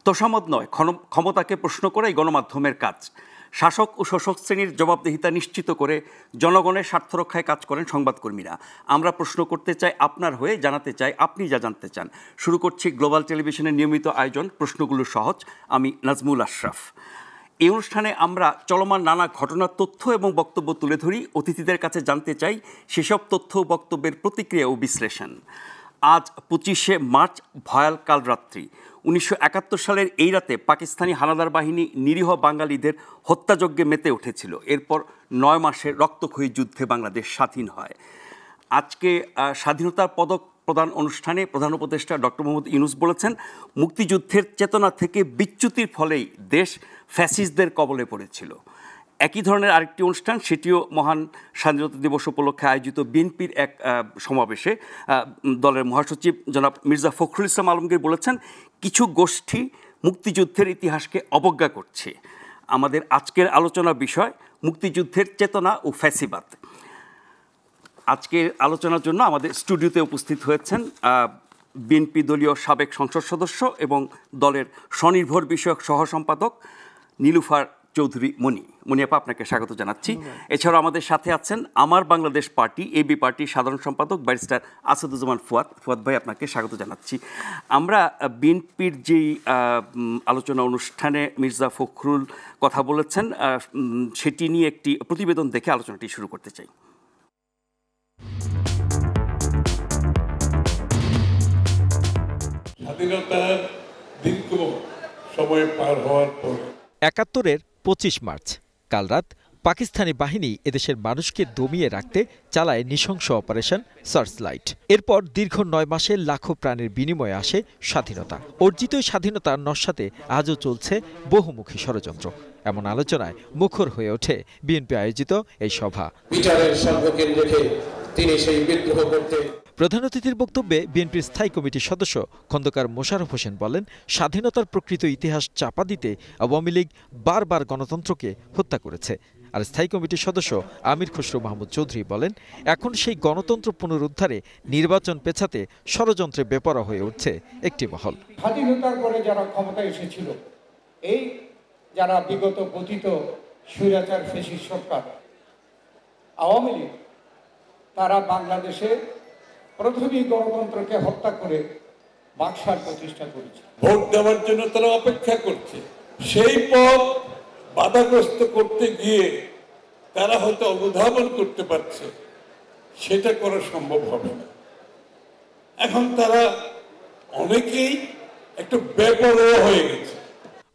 তোষামদ নয়, ক্ষমতাকে প্রশ্ন করাই গণমাধ্যমের কাজ। শাসক ও শোষক শ্রেণীর জবাবদিহিতা নিশ্চিত করে জনগণের স্বার্থ রক্ষায় কাজ করেন সংবাদকর্মীরা। আমরা প্রশ্ন করতে চাই আপনার হয়ে, জানাতে চাই আপনি যা জানতে চান। শুরু করছি গ্লোবাল টেলিভিশনের নিয়মিত আয়োজন প্রশ্নগুলো সহজ। আমি নাজমুল আশরাফ। এই অনুষ্ঠানে আমরা চলমান নানা ঘটনার তথ্য এবং বক্তব্য তুলে ধরি। অতিথিদের কাছে জানতে চাই সেসব তথ্য ও বক্তব্যের প্রতিক্রিয়া ও বিশ্লেষণ। আজ 25শে মার্চ, ভয়াল কালরাত্রি। 1971 সালের এই রাতে পাকিস্তানি হানাদার বাহিনী নিরীহ বাঙালিদের হত্যাযজ্ঞে মেতে উঠেছিল। এরপর 9 মাসের রক্তক্ষয়ী যুদ্ধে বাংলাদেশ স্বাধীন হয়। আজকে স্বাধীনতার পদক প্রদান অনুষ্ঠানে প্রধান উপদেষ্টা ডক্টর মোহাম্মদ ইউনূস বলেছেন, মুক্তিযুদ্ধের চেতনা থেকে বিচ্যুতির ফলেই দেশ ফ্যাসিস্টদের কবলে পড়েছিল। একই ধরনের আরেকটি অনুষ্ঠান, সেটিও মহান স্বাধীনতা দিবস উপলক্ষে আয়োজিত বিএনপির এক সমাবেশে দলের মহাসচিব জনাব মির্জা ফখরুল ইসলাম আলমগীর বলেছেন, কিছু গোষ্ঠী মুক্তিযুদ্ধের ইতিহাসকে অবজ্ঞা করছে। আমাদের আজকের আলোচনার বিষয় মুক্তিযুদ্ধের চেতনা ও ফ্যাসিবাদ। আজকের আলোচনার জন্য আমাদের স্টুডিওতে উপস্থিত হয়েছেন বিএনপি দলীয় সাবেক সংসদ সদস্য এবং দলের স্বনির্ভর বিষয়ক সহ সম্পাদক নীলুফার চৌধুরী মনি আপা, আপনাকে স্বাগত জানাচ্ছি। এছাড়াও আমাদের সাথে আছেন আমার বাংলাদেশ পার্টি এবি পার্টির সাধারণ সম্পাদক ব্যারিস্টার আসাদুজ্জামান ফুয়াদ ভাই, আপনাকে স্বাগত জানাচ্ছি। আমরা বিএনপির যেই আলোচনা অনুষ্ঠানে মির্জা ফখরুল কথা বলেছেন সেটি নিয়ে একটি প্রতিবেদন দেখে আলোচনাটি শুরু করতে চাই। স্বাধীনতার দীর্ঘ সময় পার হওয়ার পর ৭১-এর ২৫ মার্চ কাল রাত পাকিস্তানি বাহিনী এদেশের মানুষকে দমিয়ে রাখতে চালায় নৃশংস অপারেশন সার্চলাইট। এরপর দীর্ঘ ৯ মাসে লাখো প্রাণের বিনিময়ে আসে স্বাধীনতা। অর্জিত স্বাধীনতার নস্যাতে আজও চলছে বহুমুখী ষড়যন্ত্র। এমন আলোচনায় মুখর হয়ে ওঠে বিএনপি আয়োজিত এই সভা। প্রধান অতিথির বক্তব্যে বিএনপির স্থায়ী কমিটির সদস্য খন্দকার মোশাররফ হোসেন বলেন, স্বাধীনতার প্রকৃত ইতিহাস চাপা দিতে আওয়ামী লীগ বারবার গণতন্ত্রকে হত্যা করেছে। আর স্থায়ী কমিটির সদস্য আমির খসরু মাহমুদ চৌধুরী বলেন, এখন সেই গণতন্ত্র পুনরুদ্ধারে নির্বাচন পেছাতে ষড়যন্ত্রে বেপরোয়া হয়ে উঠছে একটি মহল। স্বাধীনতার পরে যারা ক্ষমতায় এসেছিল, এই যারা বিগত পতিত স্বৈরাচার ফ্যাসিস্ট সরকার আওয়ামী লীগ, তারা বাংলাদেশে প্রথমেই গণতন্ত্রকে হত্যা করে বাকশাল প্রতিষ্ঠা করেছে। ভোট দেওয়ার জন্য তারা অপেক্ষা করছে। সেই পথ বাধাগ্রস্ত করতে গিয়ে তারা হয়তো অনুধাবন করতে পারছে সেটা করা সম্ভব হবে না। এখন তারা অনেকেই একটু বেপরোয়া হয়ে গেছে।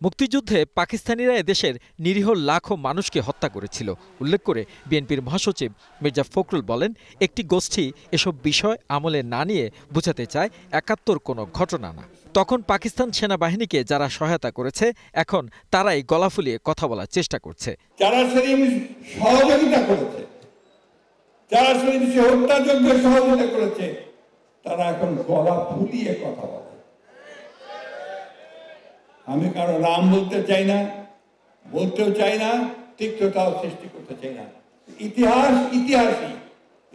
মুক্তিযুদ্ধে পাকিস্তানিরা এদেশের নিরীহ লাখো মানুষকে হত্যা করেছিল উল্লেখ করে বিএনপির মহাসচিব মির্জা ফখরুল বলেন, একটি গোষ্ঠী এসব বিষয় আমলে না নিয়ে বোঝাতে চায় ৭১ কোনো ঘটনা না। তখন পাকিস্তান সেনাবাহিনীকে যারা সহায়তা করেছে, এখন তারাই গলা ফুলিয়ে কথা বলার চেষ্টা করছে। যারা সহযোগিতা করেছে, যারা হত্যাযজ্ঞে সহযোগিতা করেছে, তারা এখন গলা ফুলিয়ে কথা বলে। আমি কারো নাম বলতে চাই না, বলতেও চাই না, তিক্ততাও সৃষ্টি করতে চাই না।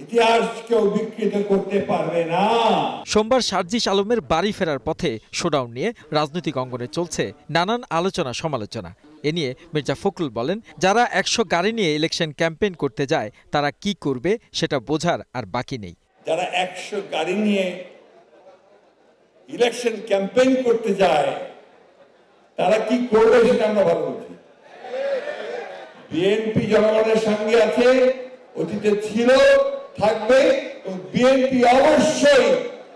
ইতিহাস কেউ বিকৃত করতে পারবে না। সোমবার সার্জিস আলমের বাড়ি ফেরার পথে শোডাউন নিয়ে রাজনৈতিক অঙ্গনে চলছে নানান আলোচনা সমালোচনা। এ নিয়ে মির্জা ফখরুল বলেন, যারা ১০০ গাড়ি নিয়ে ইলেকশন ক্যাম্পেইন করতে যায় তারা কি করবে সেটা বোঝার আর বাকি নেই। যারা ১০০ গাড়ি নিয়ে ইলেকশন ক্যাম্পেইন করতে যায় তারা কি করবে সেটা আমরা ভালো বুঝি। বিএনপি জনগণের সঙ্গে আছে, অতীতে ছিল, থাকবে, এবং বিএনপি অবশ্যই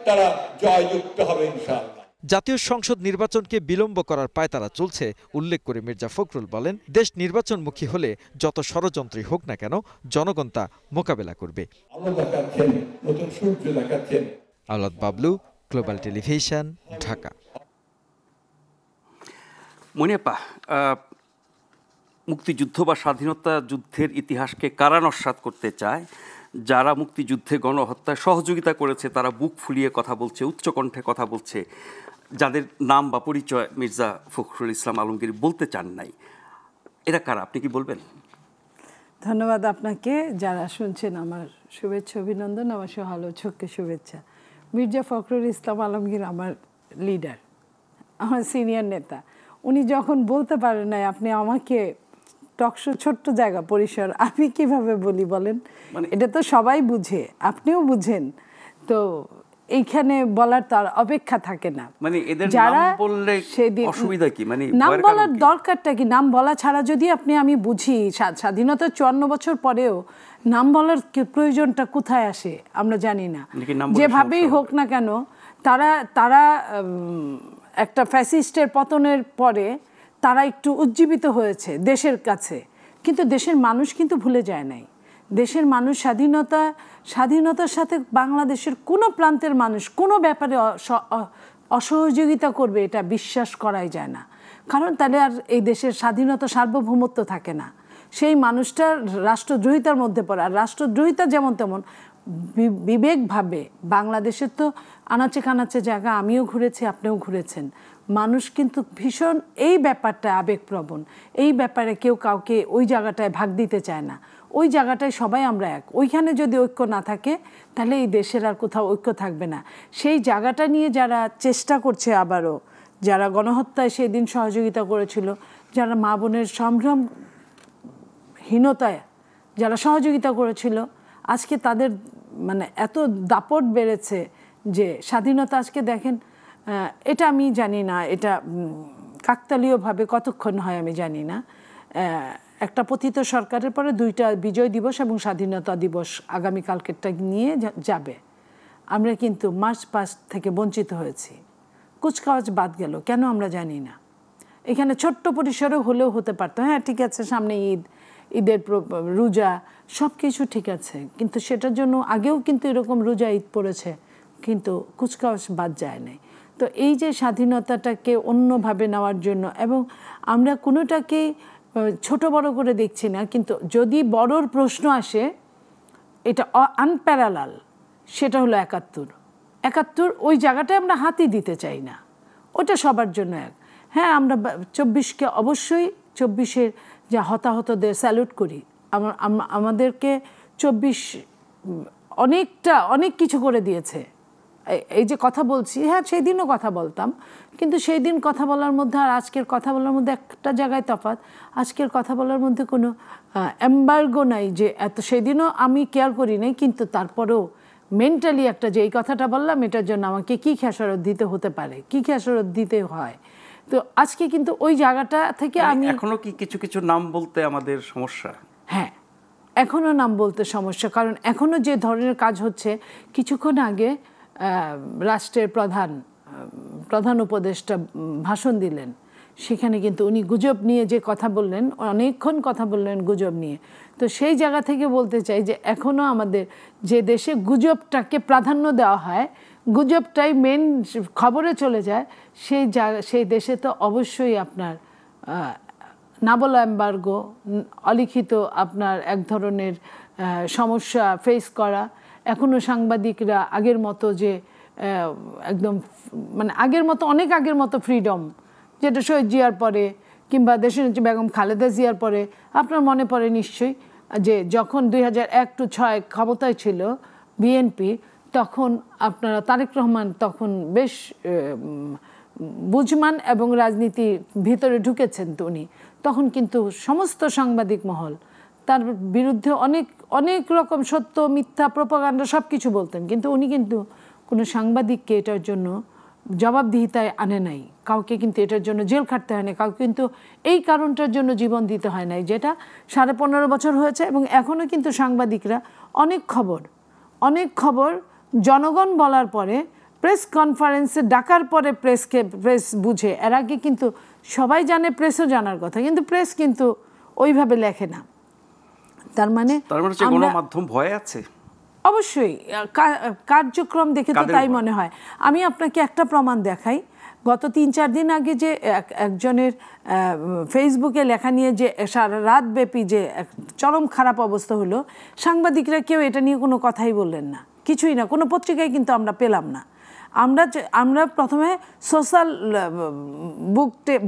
তারা জয়যুক্ত হবে ইনশাআল্লাহ। জাতীয় সংসদ নির্বাচনকে বিলম্ব করার পায়তারা চলছে উল্লেখ করে মির্জা ফখরুল বলেন, দেশ নির্বাচনমুখী হলে যত ষড়যন্ত্রই হোক না কেন জনগণ তা মোকাবেলা করবে। আওলাদ বাবলু, গ্লোবাল টেলিভিশন, ঢাকা। মনি আপা, মুক্তিযুদ্ধ বা স্বাধীনতা যুদ্ধের ইতিহাসকে কারা নস্যাৎ করতে চায়? যারা মুক্তিযুদ্ধে গণহত্যায় সহযোগিতা করেছে তারা বুক ফুলিয়ে কথা বলছে, উচ্চকণ্ঠে কথা বলছে, যাদের নাম বা পরিচয় মির্জা ফখরুল ইসলাম আলমগীর বলতে চান নাই। এরা কারা, আপনি কি বলবেন? ধন্যবাদ আপনাকে। যারা শুনছেন আমার শুভেচ্ছা অভিনন্দন, আমার সহ আলোচককে শুভেচ্ছা। মির্জা ফখরুল ইসলাম আলমগীর আমার লিডার, আমার সিনিয়র নেতা, উনি যখন বলতে পারেন না আপনি আমাকে টকশো ছোট্ট জায়গা পরিসর, আমি কিভাবে বলি বলেন? এটা তো সবাই বুঝে, আপনিও বুঝেন, তো এইখানে বলার তার অপেক্ষা থাকে না। মানে এদের নাম বললে অসুবিধা কি? মানে নাম বলার দরকারটা কি? নাম বলা ছাড়া যদি আমি বুঝি স্বাধীনতার 54 বছর পরেও নাম বলার প্রয়োজনটা কোথায় আসে আমরা জানি না। যেভাবেই হোক না কেন তারা একটা ফ্যাসিস্টের পতনের পরে তারা একটু উজ্জীবিত হয়েছে দেশের কাছে, কিন্তু দেশের মানুষ কিন্তু ভুলে যায় নাই। দেশের মানুষ স্বাধীনতার সাথে বাংলাদেশের কোনো প্রান্তের মানুষ কোনো ব্যাপারে অসহযোগিতা করবে এটা বিশ্বাস করাই যায় না, কারণ তাহলে আর এই দেশের স্বাধীনতা সার্বভৌমত্ব থাকে না। সেই মানুষটা রাষ্ট্রদ্রোহিতার মধ্যে পড়ে। আর রাষ্ট্রদ্রোহিতা যেমন তেমন বিবেকভাবে বাংলাদেশের তো আনাচে কানাচে জায়গা আমিও ঘুরেছি, আপনিও ঘুরেছেন। মানুষ কিন্তু ভীষণ এই ব্যাপারটা আবেগপ্রবণ, এই ব্যাপারে কেউ কাউকে ওই জায়গাটায় ভাগ দিতে চায় না। ওই জায়গাটায় সবাই আমরা এক, ওইখানে যদি ঐক্য না থাকে তাহলে এই দেশের আর কোথাও ঐক্য থাকবে না। সেই জায়গাটা নিয়ে যারা চেষ্টা করছে, আবারও যারা গণহত্যায় সেই দিন সহযোগিতা করেছিল, যারা মা বোনের সম্ভ্রমহীনতায় যারা সহযোগিতা করেছিল, আজকে তাদের মানে এত দাপট বেড়েছে যে স্বাধীনতা আজকে দেখেন, এটা আমি জানি না, এটা কাকতালীয়ভাবে কতক্ষণ হয় আমি জানি না। একটা পতিত সরকারের পরে 2টা বিজয় দিবস এবং স্বাধীনতা দিবস আগামীকালকেরটা নিয়ে যাবে। আমরা কিন্তু মার্চ পাস্ট থেকে বঞ্চিত হয়েছি, কুচকাওয়াজ বাদ গেল কেন আমরা জানি না। এখানে ছোট্ট পরিসরে হলেও হতে পারতো, হ্যাঁ ঠিক আছে, সামনে ঈদের রোজা সব কিছু ঠিক আছে, কিন্তু সেটার জন্য আগেও কিন্তু এরকম রোজা ঈদ পড়েছে, কিন্তু কুচকাওয়াজ বাদ যায় নাই। তো এই যে স্বাধীনতাটাকে অন্যভাবে নেওয়ার জন্য, এবং আমরা কোনোটাকেই ছোট বড় করে দেখছি না, কিন্তু যদি বড়র প্রশ্ন আসে এটা আনপ্যারালাল, সেটা হলো 71 ওই জায়গাটায় আমরা হাতই দিতে চাই না, ওটা সবার জন্য এক। হ্যাঁ, আমরা 24কে অবশ্যই 24-এর যা হতাহতদের স্যালুট করি। আমাদেরকে 24 অনেক কিছু করে দিয়েছে। এই যে কথা বলছি, হ্যাঁ সেই দিনও কথা বলতাম, কিন্তু সেই দিন কথা বলার মধ্যে আর আজকের কথা বলার মধ্যে একটা জায়গায় তফাৎ। আজকের কথা বলার মধ্যে কোনো এম্বার্গো নাই যে এত, সেই দিনও আমি কেয়ার করি নাই, কিন্তু তারপরেও মেন্টালি একটা যে এই কথাটা বললাম এটার জন্য আমাকে কী খেসারত দিতে হতে পারে, কী খেসারত দিতে হয়। তো আজকে কিন্তু ওই জায়গাটা থেকে আমি এখনো কি কিছু নাম বলতে আমাদের সমস্যা? হ্যাঁ, এখনও নাম বলতে সমস্যা, কারণ এখনও যে ধরনের কাজ হচ্ছে। কিছুক্ষণ আগে রাষ্ট্রের প্রধান উপদেষ্টা ভাষণ দিলেন, সেখানে কিন্তু উনি গুজব নিয়ে যে কথা বললেন, অনেকক্ষণ কথা বললেন গুজব নিয়ে। তো সেই জায়গা থেকে বলতে চাই যে এখনও আমাদের যে দেশে গুজবটাকে প্রাধান্য দেওয়া হয়, গুজবটাই মেন খবরে চলে যায়, সেই দেশে তো অবশ্যই আপনার না বলা এম্বার্গো, অলিখিত আপনার এক ধরনের সমস্যা ফেস করা। এখনও সাংবাদিকরা আগের মতো যে একদম মানে আগের মতো, অনেক আগের মতো ফ্রিডম, যেটা শহীদ জিয়ার পরে কিংবা দেশনেত্রী বেগম খালেদা জিয়ার পরে আপনার মনে পড়ে নিশ্চয়ই যে যখন 2001-6 ক্ষমতায় ছিল বিএনপি, তখন আপনারা তারেক রহমান তখন বেশ বুঝমান এবং রাজনীতির ভিতরে ঢুকেছেন তো উনি, তখন কিন্তু সমস্ত সাংবাদিক মহল তার বিরুদ্ধে অনেক রকম সত্য মিথ্যা প্রোপাগান্ডা সব কিছু বলতেন, কিন্তু উনি কিন্তু কোনো সাংবাদিককে এটার জন্য জবাবদিহিতায় আনে নাই, কাউকে কিন্তু এটার জন্য জেল খাটতে হয় না, কাউকে কিন্তু এই কারণটার জন্য জীবন দিতে হয় নাই, যেটা 15.5 বছর হয়েছে। এবং এখনও কিন্তু সাংবাদিকরা অনেক খবর জনগণ বলার পরে, প্রেস কনফারেন্সে ডাকার পরে প্রেস বুঝে, এর আগে কিন্তু সবাই জানে, প্রেসও জানার কথা, কিন্তু প্রেস কিন্তু ওইভাবে লেখে না। তার মানে গণমাধ্যম ভয় আছে অবশ্যই, কার্যক্রম দেখে তো তাই মনে হয়। আমি আপনাকে একটা প্রমাণ দেখাই। গত 3-4 দিন আগে যে একজনের ফেসবুকে লেখা নিয়ে যে সারা রাত ব্যাপী যে চরম খারাপ অবস্থা হলো, সাংবাদিকরা কেউ এটা নিয়ে কোনো কথাই বললেন না, কিছুই না, কোনো পত্রিকায় কিন্তু আমরা পেলাম না। আমরা প্রথমে সোশ্যাল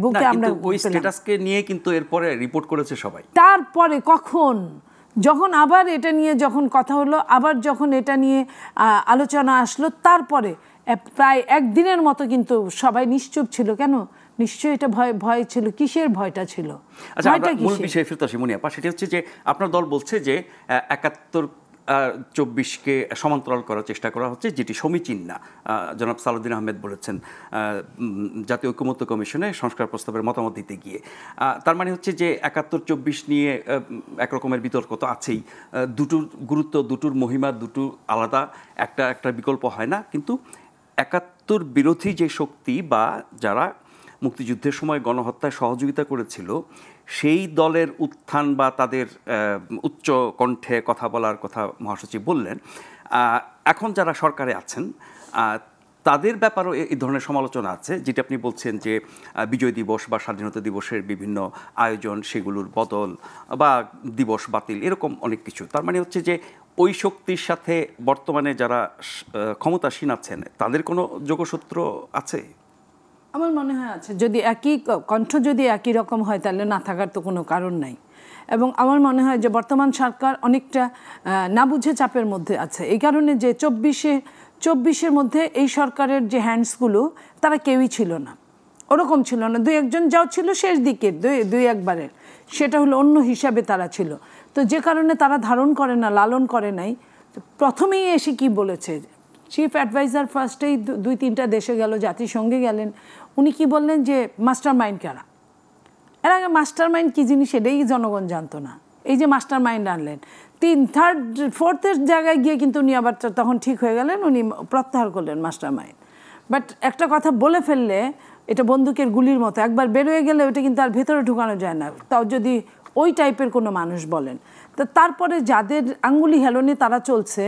বুকে আমরা ওই স্ট্যাটাসকে নিয়ে কিন্তু এরপরে রিপোর্ট করেছে সবাই। তারপরে যখন আবার এটা নিয়ে যখন কথা হলো, আবার যখন এটা নিয়ে আলোচনা আসলো, তারপরে প্রায় একদিনের মতো কিন্তু সবাই নিশ্চুপ ছিল। কেন? নিশ্চয়ই এটা ভয় ছিল। কিসের ভয়টা ছিল? আচ্ছা, আমরা মূল বিষয়ে ফিরতে আসি মুনিয়াপা। সেটা হচ্ছে যে আপনার দল বলছে যে ৭১-২৪কে সমান্তরাল করার চেষ্টা করা হচ্ছে, যেটি সমীচীন না। জনাব সালাউদ্দিন আহমেদ বলেছেন জাতীয় ঐকমত্য কমিশনে সংস্কার প্রস্তাবের মতামত দিতে গিয়ে। তার মানে হচ্ছে যে ৭১-২৪ নিয়ে একরকমের বিতর্ক তো আছেই। দুটোর গুরুত্ব, দুটোর মহিমা দুটো আলাদা, একটা বিকল্প হয় না। কিন্তু ৭১ বিরোধী যে শক্তি বা যারা মুক্তিযুদ্ধের সময় গণহত্যায় সহযোগিতা করেছিল, সেই দলের উত্থান বা তাদের উচ্চ কণ্ঠে কথা বলার কথা মহাসচিব বললেন। এখন যারা সরকারে আছেন তাদের ব্যাপারেও এই ধরনের সমালোচনা আছে, যেটা আপনি বলছেন যে বিজয় দিবস বা স্বাধীনতা দিবসের বিভিন্ন আয়োজন, সেগুলোর বদল বা দিবস বাতিল, এরকম অনেক কিছু। তার মানে হচ্ছে যে ওই শক্তির সাথে বর্তমানে যারা ক্ষমতাসীন আছেন তাদের কোনো যোগসূত্র আছে? আমার মনে হয় আছে। যদি একই কণ্ঠ যদি একই রকম হয় তাহলে না থাকার তো কোনো কারণ নাই। এবং আমার মনে হয় যে বর্তমান সরকার অনেকটা না বুঝে চাপের মধ্যে আছে। এই কারণে যে ২৪-এর মধ্যে এই সরকারের যে হ্যান্ডসগুলো তারা কেউই ছিল না, ওরকম ছিল না। দুই একজন যাও ছিল শেষ দিকে, দুই একবারের, সেটা হলো অন্য হিসাবে তারা ছিল। তো যে কারণে তারা ধারণ করে না, লালন করে নাই। প্রথমেই এসে কি বলেছে চিফ অ্যাডভাইজার, ফার্স্টেই ২-৩টা দেশে গেল, জাতিসংঘে গেলেন, উনি কি বললেন যে মাস্টার মাইন্ড কারা। এর আগে মাস্টার মাইন্ড কী জিনিস এটাই জনগণ জানতো না। এই যে মাস্টার মাইন্ড আনলেন, 3rd, 4th জায়গায় গিয়ে কিন্তু উনি আবার তখন ঠিক হয়ে গেলেন, উনি প্রত্যাহার করলেন মাস্টার মাইন্ড। বাট একটা কথা বলে ফেললে এটা বন্দুকের গুলির মতো, একবার বেরোয় গেলে ওটা কিন্তু আর ভেতরে ঢুকানো যায় না, তাও যদি ওই টাইপের কোনো মানুষ বলেন। তো তারপরে যাদের আঙ্গুলি হেলনে তারা চলছে,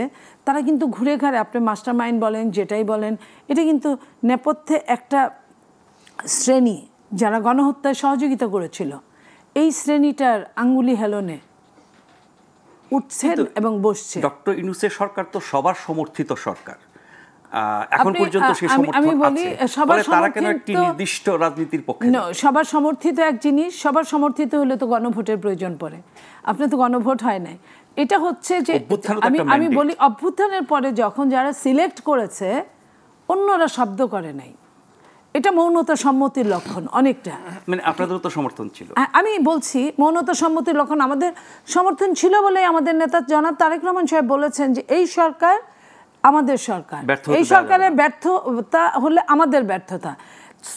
তারা কিন্তু ঘুরে ঘাড়ে আপনি মাস্টার মাইন্ড বলেন, যেটাই বলেন, এটা কিন্তু নেপথ্যে একটা শ্রেণী যারা গণহত্যায় সহযোগিতা করেছিল, এই শ্রেণীটার আঙ্গুলি হেলনে উঠছেন এবং বসছে। ডক্টর ইউনূসের সরকার তো সবার সমর্থিত সরকার, এখন পর্যন্ত সেই সমর্থন আছে। তারা কেন একটি নির্দিষ্ট রাজনীতির পক্ষে? সবার সমর্থিত এক জিনিস, সবার সমর্থিত হলে তো গণভোটের প্রয়োজন পড়ে। আপনি তো গণভোট হয় নাই। এটা হচ্ছে যে আমি বলি অভ্যুত্থানের পরে যখন যারা সিলেক্ট করেছে অন্যরা শব্দ করে নাই, এটা মৌনতা সম্মতির লক্ষণ অনেকটা। মানে আপনাদেরও তো সমর্থন ছিল। আমি বলছি মৌনতা সম্মতির লক্ষণ। আমাদের সমর্থন ছিল বলেই আমাদের নেতা জনাব তারেক রহমান সাহেব বলেছেন যে এই সরকার আমাদের সরকার, এই সরকারের ব্যর্থতা হলে আমাদের ব্যর্থতা,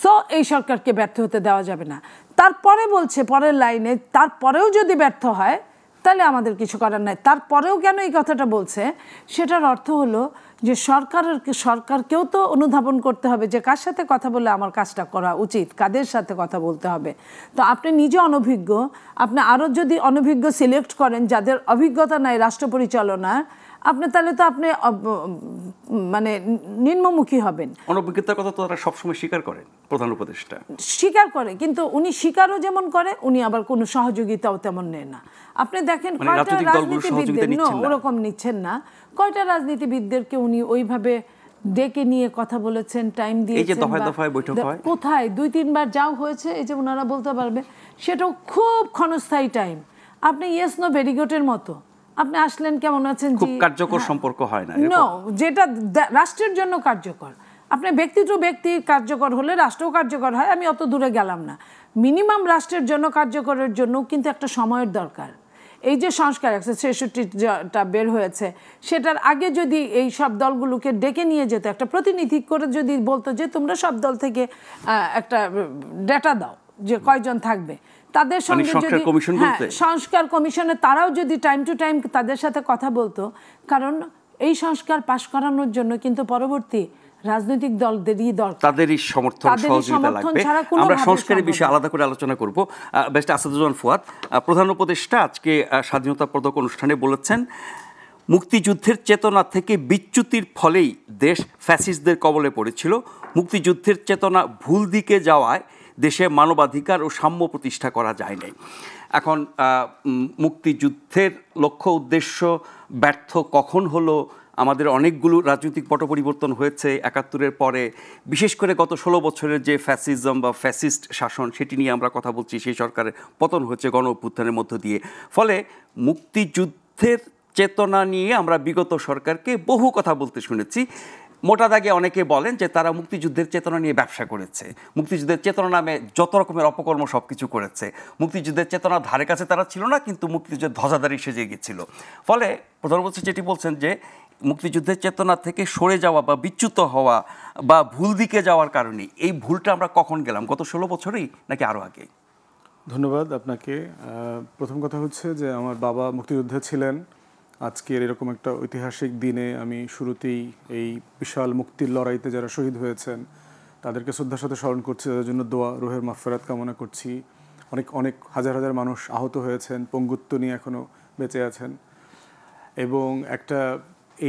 সো এই সরকারকে ব্যর্থ হতে দেওয়া যাবে না। তারপরে বলছে পরের লাইনে, তারপরেও যদি ব্যর্থ হয় তাহলে আমাদের কিছু করার নাই। তারপরেও কেন এই কথাটা বলছে, সেটার অর্থ হলো যে সরকারকেও তো অনুধাবন করতে হবে যে কার সাথে কথা বলে আমার কাজটা করা উচিত, কাদের সাথে কথা বলতে হবে। তো আপনি নিজে অনভিজ্ঞ, আপনি আরও যদি অনভিজ্ঞ সিলেক্ট করেন যাদের অভিজ্ঞতা নাই রাষ্ট্র পরিচালনা, আপনি তাহলে তো আপনি মানে নিম্নমুখী হবেন। অনভিজ্ঞতার কথা তো তারা সবসময় স্বীকার করেন, প্রধান উপদেষ্টা স্বীকার করে, কিন্তু উনি স্বীকারও যেমন করে, উনি আবার কোনো সহযোগিতাও তেমন নেন না। আপনি দেখেন কয়টা রাজনীতিবিদদের ওরকম নিচ্ছেন না, কয়টা রাজনীতিবিদদেরকে উনি ওইভাবে ডেকে নিয়ে কথা বলেছেন, টাইম দিয়েছেন। কোথায় 2-3 বার যাও হয়েছে, এই যে ওনারা বলতে পারবে, সেটাও খুব ক্ষণস্থায়ী টাইম। আপনি ইয়েস নো ভেরি গুডের মতো আপনি আসলেন, কেমন আছেন, খুব কার্যকর সম্পর্ক হয় না। যেটা রাষ্ট্রের জন্য কার্যকর, আপনি ব্যক্তি টু ব্যক্তি কার্যকর হলে রাষ্ট্রও কার্যকর হয়, আমি অত দূরে গেলাম না। মিনিমাম রাষ্ট্রের জন্য কার্যকরের জন্য কিন্তু একটা সময়ের দরকার। এই যে সংস্কার 166টা বের হয়েছে, সেটার আগে যদি এই সব দলগুলোকে ডেকে নিয়ে যেত, একটা প্রতিনিধি করে যদি বলতো যে তোমরা সব দল থেকে একটা ডেটা দাও যে কয়জন থাকবে, তাদের সঙ্গে যদি সংস্কার কমিশনে তারাও যদি টাইম টু টাইম তাদের সাথে কথা বলতো, কারণ এই সংস্কার পাশ করানোর জন্য কিন্তু পরবর্তী রাজনৈতিক দলদেরই দরকার, তাদেরই সমর্থন সহযোগিতা লাগবে। আমরা সংস্কারের বিষয়ে আলাদা করে আলোচনা করব। ব্যারিস্টার আসাদুজ্জামান ফুয়াদ, প্রধান উপদেষ্টা আজকে স্বাধীনতা পদক অনুষ্ঠানে বলেছেন মুক্তিযুদ্ধের চেতনা থেকে বিচ্যুতির ফলেই দেশ ফ্যাসিস্টদের কবলে পড়েছিল, মুক্তিযুদ্ধের চেতনা ভুল দিকে যাওয়ায় দেশে মানবাধিকার ও সাম্য প্রতিষ্ঠা করা যায় নাই। এখন মুক্তিযুদ্ধের লক্ষ্য উদ্দেশ্য ব্যর্থ কখন হলো? আমাদের অনেকগুলো রাজনৈতিক পট পরিবর্তন হয়েছে ৭১-এর পরে, বিশেষ করে গত 16 বছরের যে ফ্যাসিজম বা ফ্যাসিস্ট শাসন, সেটি নিয়ে আমরা কথা বলছি। সেই সরকারের পতন হয়েছে গণ অভ্যুত্থানের মধ্য দিয়ে। ফলে মুক্তিযুদ্ধের চেতনা নিয়ে আমরা বিগত সরকারকে বহু কথা বলতে শুনেছি। মোটা দাগে অনেকে বলেন যে তারা মুক্তিযুদ্ধের চেতনা নিয়ে ব্যবসা করেছে, মুক্তিযুদ্ধের চেতনা নামে যত রকমের অপকর্ম সব কিছু করেছে। মুক্তিযুদ্ধের চেতনার ধারে কাছে তারা ছিল না, কিন্তু মুক্তিযুদ্ধের ধ্বজাধারী সেজে গিয়েছিল। ফলে প্রধানমন্ত্রী যেটি বলছেন যে মুক্তিযুদ্ধের চেতনা থেকে সরে যাওয়া বা বিচ্যুত হওয়া বা ভুল দিকে যাওয়ার কারণে, এই ভুলটা আমরা কখন গেলাম, গত 16 বছরেই নাকি আরও আগে? ধন্যবাদ আপনাকে। প্রথম কথা হচ্ছে যে আমার বাবা মুক্তিযুদ্ধে ছিলেন। আজকের এরকম একটা ঐতিহাসিক দিনে আমি শুরুতেই এই বিশাল মুক্তির লড়াইতে যারা শহীদ হয়েছেন তাদেরকে শ্রদ্ধার সাথে স্মরণ করছি, তাদের জন্য দোয়া, রুহের মাগফিরাত কামনা করছি। অনেক অনেক হাজার হাজার মানুষ আহত হয়েছেন, পঙ্গুত্ব নিয়ে এখনও বেঁচে আছেন। এবং একটা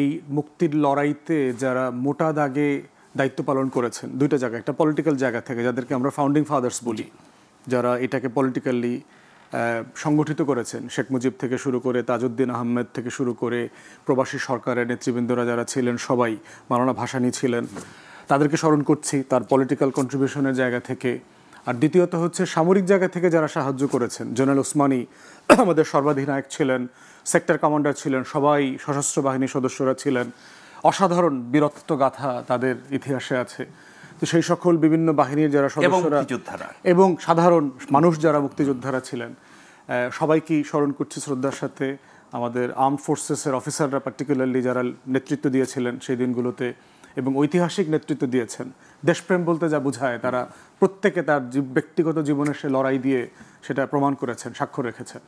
এই মুক্তির লড়াইতে যারা মোটা দাগে দায়িত্ব পালন করেছেন দুইটা জায়গায়, একটা পলিটিক্যাল জায়গা থেকে যাদেরকে আমরা ফাউন্ডিং ফাদার্স বলি, যারা এটাকে পলিটিক্যালি সংগঠিত করেছেন, শেখ মুজিব থেকে শুরু করে তাজউদ্দিন আহমেদ থেকে শুরু করে প্রবাসী সরকারের নেতৃবৃন্দরা যারা ছিলেন সবাই, মাওলানা ভাসানী ছিলেন, তাদেরকে স্মরণ করছি তার পলিটিক্যাল কন্ট্রিবিউশনের জায়গা থেকে। আর দ্বিতীয়ত হচ্ছে সামরিক জায়গা থেকে যারা সাহায্য করেছেন, জেনারেল ওসমানী আমাদের সর্বাধিনায়ক ছিলেন, সেক্টর কমান্ডার ছিলেন, সবাই সশস্ত্র বাহিনীর সদস্যরা ছিলেন, অসাধারণ বীরত্ব গাথা তাদের ইতিহাসে আছে। তো সেই সকল বিভিন্ন বাহিনীর যারা সদস্যরা এবং সাধারণ মানুষ যারা মুক্তিযোদ্ধারা ছিলেন সবাইকেই স্মরণ করছি শ্রদ্ধার সাথে। আমাদের আর্ম ফোর্সেসের অফিসাররা পার্টিকুলারলি যারা নেতৃত্ব দিয়েছিলেন সেই দিনগুলোতে এবং ঐতিহাসিক নেতৃত্ব দিয়েছেন, দেশপ্রেম বলতে যা বোঝায় তারা প্রত্যেকে তার ব্যক্তিগত জীবনে সে লড়াই দিয়ে সেটা প্রমাণ করেছেন, স্বাক্ষর রেখেছেন।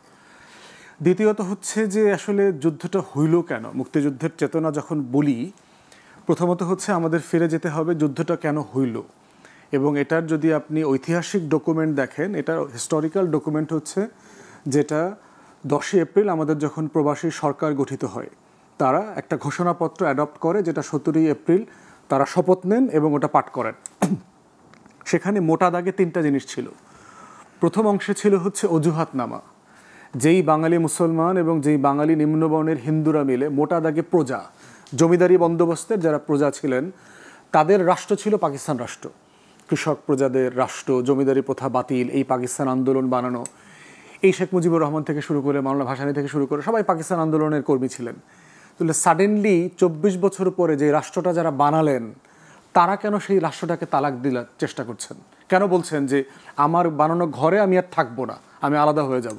দ্বিতীয়ত হচ্ছে যে আসলে যুদ্ধটা হইল কেন, মুক্তিযুদ্ধের চেতনা যখন বলি, প্রথমত হচ্ছে আমাদের ফিরে যেতে হবে যুদ্ধটা কেন হইল। এবং এটার যদি আপনি ঐতিহাসিক ডকুমেন্ট দেখেন, এটা হিস্টোরিক্যাল ডকুমেন্ট হচ্ছে যেটা 10 এপ্রিল আমাদের যখন প্রবাসী সরকার গঠিত হয় তারা একটা ঘোষণাপত্র অ্যাডপ্ট করে, যেটা 17 এপ্রিল তারা শপথ নেন এবং ওটা পাঠ করেন। সেখানে মোটা দাগে 3টা জিনিস ছিল। প্রথম অংশে ছিল হচ্ছে অজুহাতনামা, যেই বাঙালি মুসলমান এবং যেই বাঙালি নিম্নবর্ণের হিন্দুরা মিলে মোটা দাগে প্রজা, জমিদারি বন্দোবস্তের যারা প্রজা ছিলেন তাদের রাষ্ট্র ছিল পাকিস্তান রাষ্ট্র, কৃষক প্রজাদের রাষ্ট্র, জমিদারি প্রথা বাতিল, এই পাকিস্তান আন্দোলন বানানো, এই শেখ মুজিবুর রহমান থেকে শুরু করে মাওলানা ভাসানী থেকে শুরু করে সবাই পাকিস্তান আন্দোলনের কর্মী ছিলেন। তাহলে সাডেনলি 24 বছর পরে যে রাষ্ট্রটা যারা বানালেন তারা কেন সেই রাষ্ট্রটাকে তালাক দিলার চেষ্টা করছেন? কেন বলছেন যে আমার বানানো ঘরে আমি আর থাকবো না, আমি আলাদা হয়ে যাব?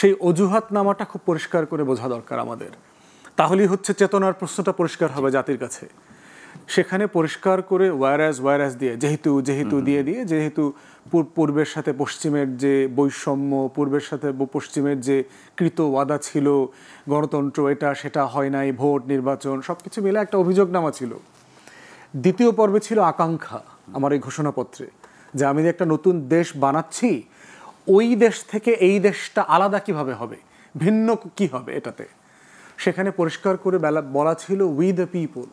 সেই অজুহাতনামাটা খুব পরিষ্কার করে বোঝা দরকার আমাদের, তাহলেই হচ্ছে চেতনার প্রশ্নটা পরিষ্কার হবে জাতির কাছে। সেখানে পরিষ্কার করে ওয়ারাস দিয়ে যেহেতু দিয়ে যেহেতু পূর্বের সাথে পশ্চিমের যে বৈষম্য, পূর্বের সাথে পশ্চিমের যে কৃত ওয়াদা ছিল, গণতন্ত্র এটা সেটা হয় নাই, ভোট নির্বাচন সব কিছু মিলে একটা অভিযোগনামা ছিল। দ্বিতীয় পর্বে ছিল আকাঙ্ক্ষা আমার এই ঘোষণাপত্রে, যে আমি যে একটা নতুন দেশ বানাচ্ছি, ওই দেশ থেকে এই দেশটা আলাদা কিভাবে হবে, ভিন্ন কি হবে এটাতে। সেখানে পরিষ্কার করে বলা ছিল we the people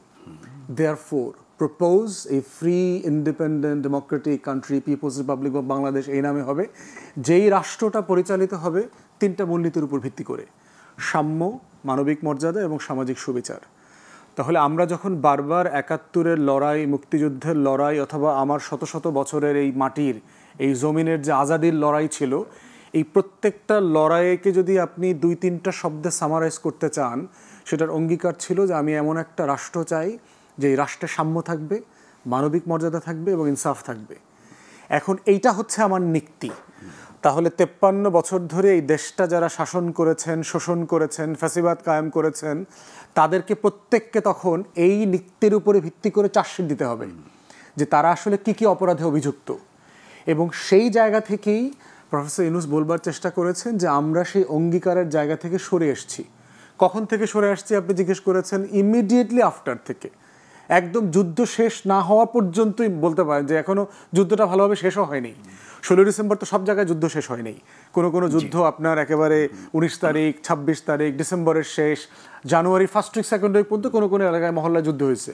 therefore propose a free independent democratic country, People's Republic of Bangladesh এই নামে হবে, যেই রাষ্ট্রটা পরিচালিত হবে 3টা মূলনীতির উপর ভিত্তি করে, সাম্য, মানবিক মর্যাদা এবং সামাজিক সুবিচার। তাহলে আমরা যখন বারবার 71-এর লড়াই, মুক্তিযুদ্ধের লড়াই অথবা আমার শত শত বছরের এই মাটির এই জমিনের যে আজাদির লড়াই ছিল, এই প্রত্যেকটা লড়াইকে যদি আপনি 2-3টা শব্দে সামারাইজ করতে চান, সেটার অঙ্গীকার ছিল যে আমি এমন একটা রাষ্ট্র চাই যে এই রাষ্ট্রে সাম্য থাকবে, মানবিক মর্যাদা থাকবে এবং ইনসাফ থাকবে। এখন এইটা হচ্ছে আমার নীতি। তাহলে 53 বছর ধরে এই দেশটা যারা শাসন করেছেন, শোষণ করেছেন, ফ্যাসিবাদ কায়েম করেছেন, তাদেরকে প্রত্যেককে তখন এই নীতির উপরে ভিত্তি করে চার্জশিট দিতে হবে যে তারা আসলে কি কি অপরাধে অভিযুক্ত। এবং সেই জায়গা থেকেই প্রফেসর ইউনূস বলবার চেষ্টা করেছেন যে আমরা সেই অঙ্গীকারের জায়গা থেকে সরে এসেছি। কখন থেকে সরে আসছি আপনি জিজ্ঞেস করেছেন, ইমিডিয়েটলি আফটার থেকে, একদম যুদ্ধ শেষ না হওয়া পর্যন্তই বলতে পারেন যে এখনও যুদ্ধটা ভালোভাবে শেষও হয়নি। 16 ডিসেম্বর তো সব জায়গায় যুদ্ধ শেষ হয়নি, কোনো যুদ্ধ আপনার একেবারে 19 তারিখ, 26 তারিখ, ডিসেম্বরের শেষ, জানুয়ারি 1st উইক 2nd উইক পর্যন্ত কোনো এলাকায় মহল্লায় যুদ্ধ হয়েছে।